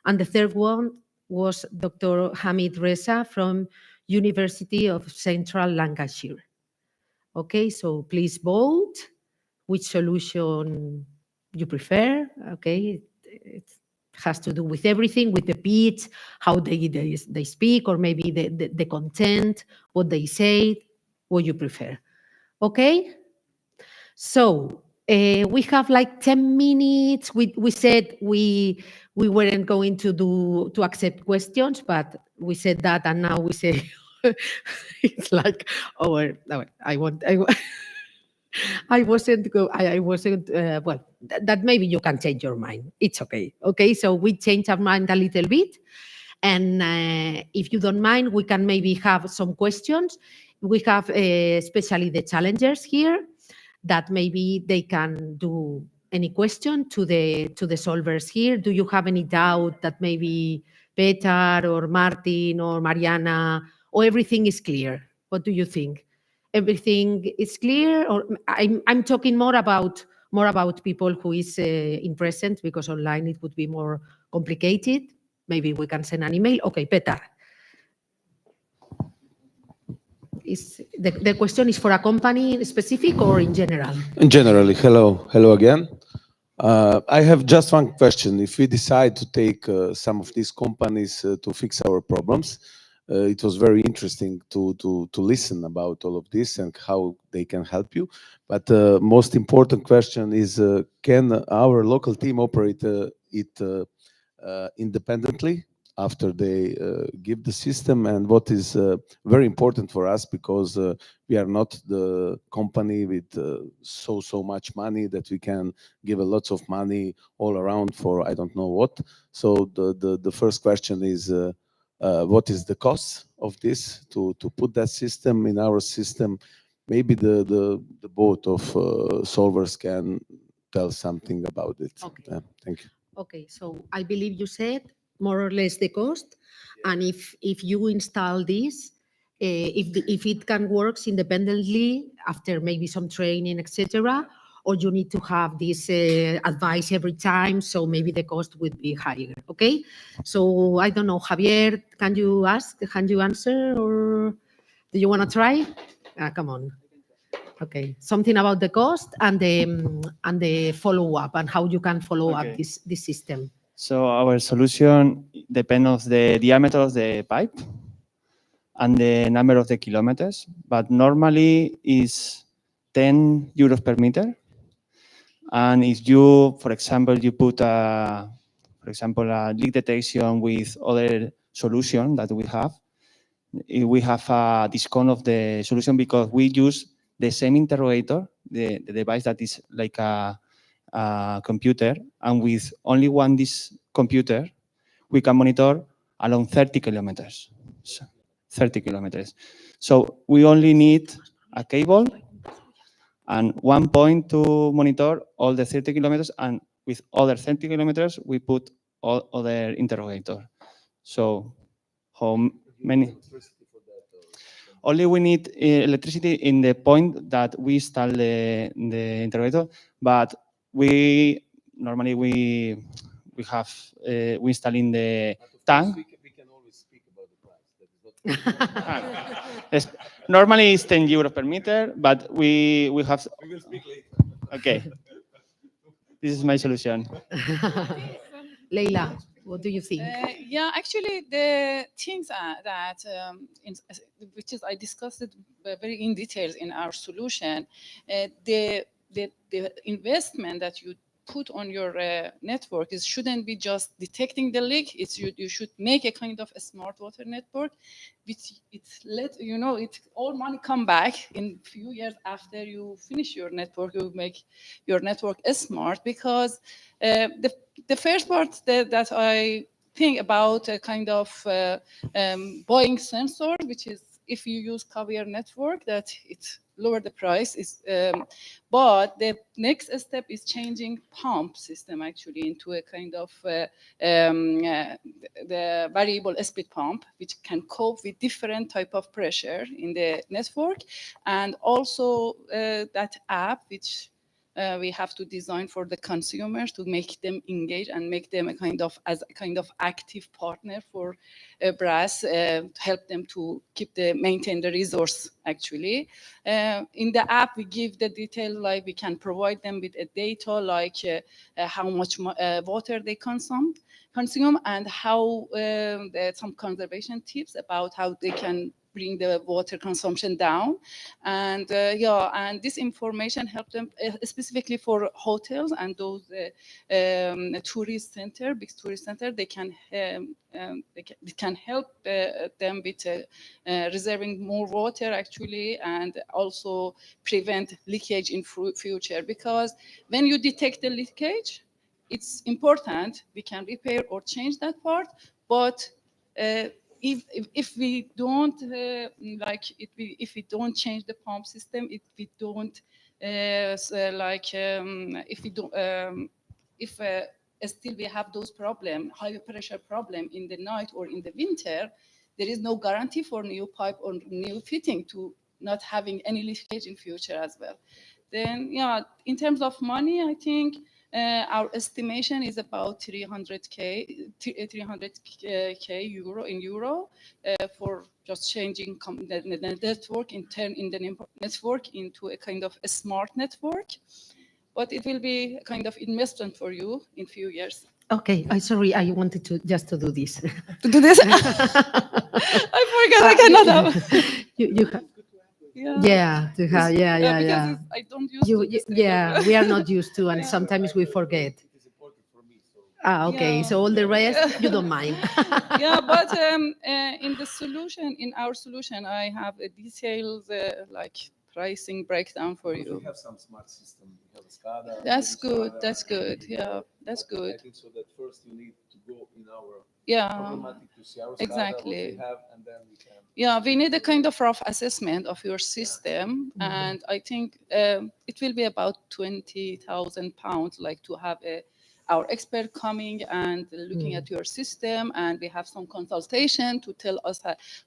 And the third one was Dr. Hamid Reza from University of Central Lancashire. Okay, so please vote which solution you prefer. Okay, it has to do with everything, with the pitch, how they speak, or maybe the content, what they say, what you prefer. Okay, so we have like 10 minutes. We said we weren't going to accept questions, but we said that, and now we say it's like I wasn't well. That maybe you can change your mind. It's okay. Okay, so we changed our mind a little bit, and if you don't mind, we can maybe have some questions. We have especially the challengers here, that maybe they can do any question to the solvers here. Do you have any doubt that maybe Petar or Martin or Mariana, or everything is clear? What do you think? Everything is clear, or I'm talking more about people who is in present, because online it would be more complicated. Maybe we can send an email. Okay, Petar. Is the question is for a company specific or in general? In generally, hello again. I have just one question. If we decide to take some of these companies to fix our problems, it was very interesting to listen about all of this and how they can help you. But the most important question is, can our local team operate it independently after they give the system? And what is very important for us, because we are not the company with so much money that we can give a lot of money all around for I don't know what. So the first question is, what is the cost of this to put that system in our system? Maybe the both of solvers can tell something about it. Okay. Thank you. Okay, so I believe you said more or less the cost, and if you install this, if it can work independently after maybe some training, etc., or you need to have this advice every time, so maybe the cost would be higher. Okay, so I don't know, Javier, can you answer, or do you want to try? Come on. Okay, something about the cost and the follow up, and how you can follow up this system. So our solution depends on the diameter of the pipe and the number of the kilometers, but normally is 10 euros per meter. And if you, for example, you put a leak detection with other solution that we have a discount of the solution, because we use the same interrogator, the device that is like a computer, and with only this computer, we can monitor along 30 kilometers. So 30 kilometers. So we only need a cable and one point to monitor all the 30 kilometers, and with other 30 kilometers, we put all other interrogator. So how many? Only we need electricity in the point that we install the interrogator, but we normally we install in the tank. We can always speak about the price. Normally it's 10 euros per meter, but we have. We will speak later. Okay, this is my solution. Leila, what do you think? Yeah, actually, the things that which is I discussed it very in details in our solution. The investment that you put on your network shouldn't be just detecting the leak. You should make a kind of a smart water network, which it all money come back in few years after you finish your network. You make your network smart, because the first part that I think about a kind of buying sensor, which is if you use caviar network, that it lower the price. But the next step is changing pump system actually into a kind of the variable speed pump, which can cope with different type of pressure in the network, and also that app which we have to design for the consumers to make them engage and make them a kind of active partner for brass, help them to maintain the resource actually. In the app, we give the detail, like we can provide them with a data like how much water they consume, and how some conservation tips about how they can bring the water consumption down. And and this information help them specifically for hotels and those tourist center, big tourist center. They can it can help them with reserving more water actually, and also prevent leakage in future. Because when you detect the leakage, it's important we can repair or change that part, but if we don't if we don't change the pump system, if we don't if we don't if still we have those problem, high pressure problem in the night or in the winter, there is no guarantee for new pipe or new fitting to not having any leakage in future as well. Then in terms of money, I think our estimation is about 300k euro for just changing the network in the network into a kind of a smart network. But it will be a kind of investment for you in few years. Okay, I'm sorry, I wanted to just to do this. To do this? I forgot I cannot have. You have. Yeah, to have, Because I don't use we are not used to, and sometimes we forget. Okay, so all the rest you don't mind. But in the solution, in our solution, I have a detailed like pricing breakdown for you. We have some smart system. We have a SCADA. That's good. That's good. Yeah, that's good. I think so that first you need to go in our problematic to see our SCADA, exactly. what we have, and then we can. Yeah, we need a kind of rough assessment of your system, and I think it will be about £20,000, like to have our expert coming and looking at your system, and we have some consultation to tell us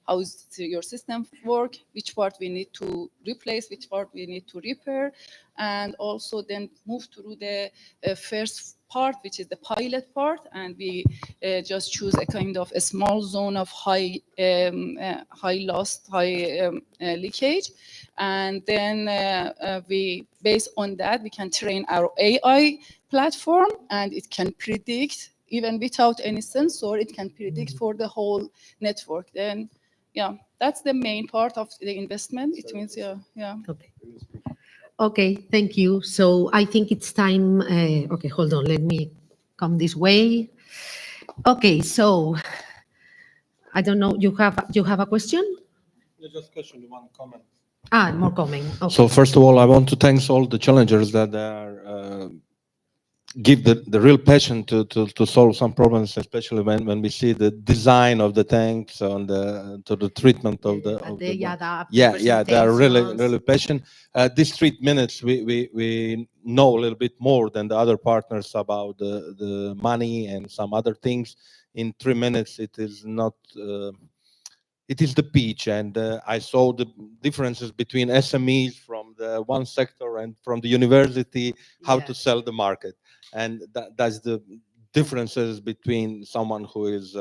how is your system work, which part we need to replace, which part we need to repair, and also then move through the first part, which is the pilot part, and we just choose a kind of a small zone of high loss, high leakage, and then we, based on that, we can train our AI platform, and it can predict, even without any sensor, it can predict for the whole network. Then, that's the main part of the investment. It means, Okay. Okay, thank you. So I think it's time. Okay, hold on. Let me come this way. Okay, so I don't know. You have a question? Just question, one comment. More comment. Okay. So first of all, I want to thank all the challengers that are give the real passion to solve some problems, especially when we see the design of the tanks and the treatment of the they are really passionate. These 3 minutes we know a little bit more than the other partners about the money and some other things. In 3 minutes it is not it is the pitch, and I saw the differences between SMEs from the one sector and from the university, how to sell the market. And that's the differences between someone who is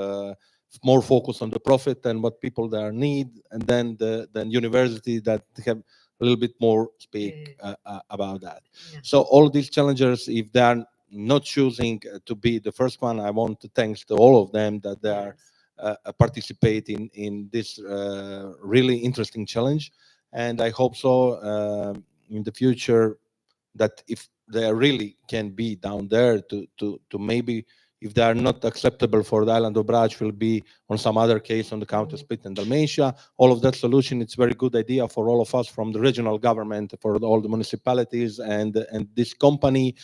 more focused on the profit and what people there need, and then the university that have a little bit more speak about that. So all these challengers, if they are not choosing to be the first one, I want to thank to all of them that they are participating in this really interesting challenge. And I hope so in the future that if they really can be down there to maybe, if they are not acceptable for the island of Brač, will be on some other case on the counter split in Dalmatia. All of that solution, it's a very good idea for all of us from the regional government, for all the municipalities and this company,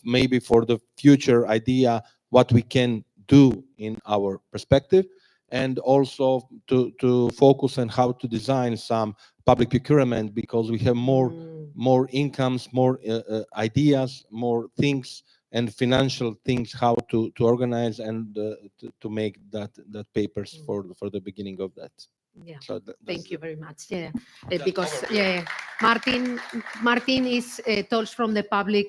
maybe for the future idea, what we can do in our perspective, and also to focus on how to design some public procurement, because we have more incomes, more ideas, more things and financial things how to organize and to make that papers for the beginning of that. Yeah. So Thank you very much. Yeah, Just because overview. Martin is talks from the public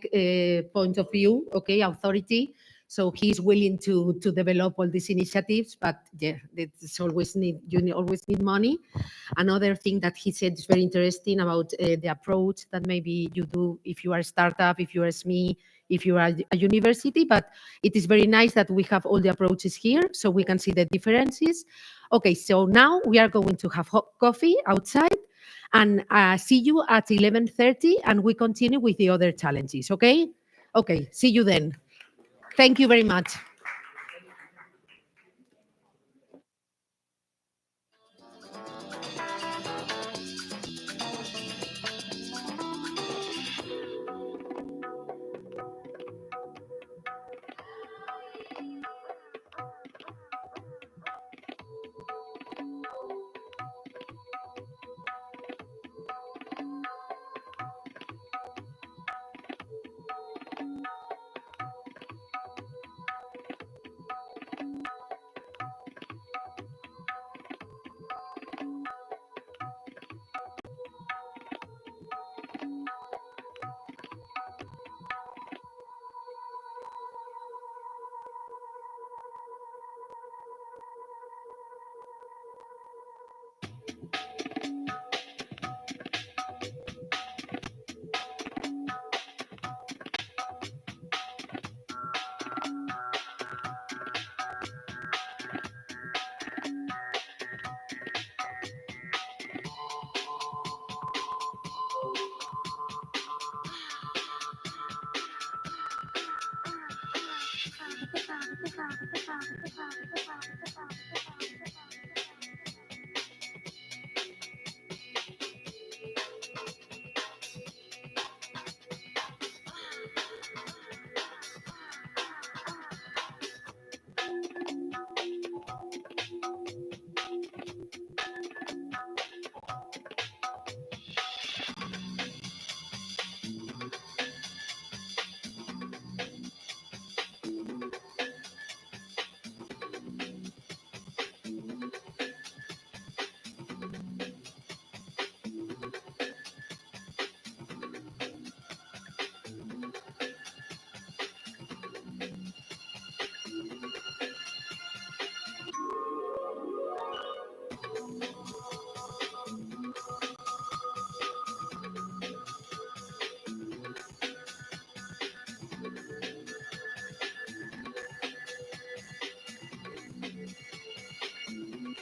point of view, okay, authority. So he's willing to develop all these initiatives, but yeah, it's always always need money. Another thing that he said is very interesting about the approach that maybe you do if you are a startup, if you are a SME, if you are a university. But it is very nice that we have all the approaches here, so we can see the differences. Okay, so now we are going to have hot coffee outside, and see you at 11:30, and we continue with the other challenges. Okay? Okay. See you then. Thank you very much.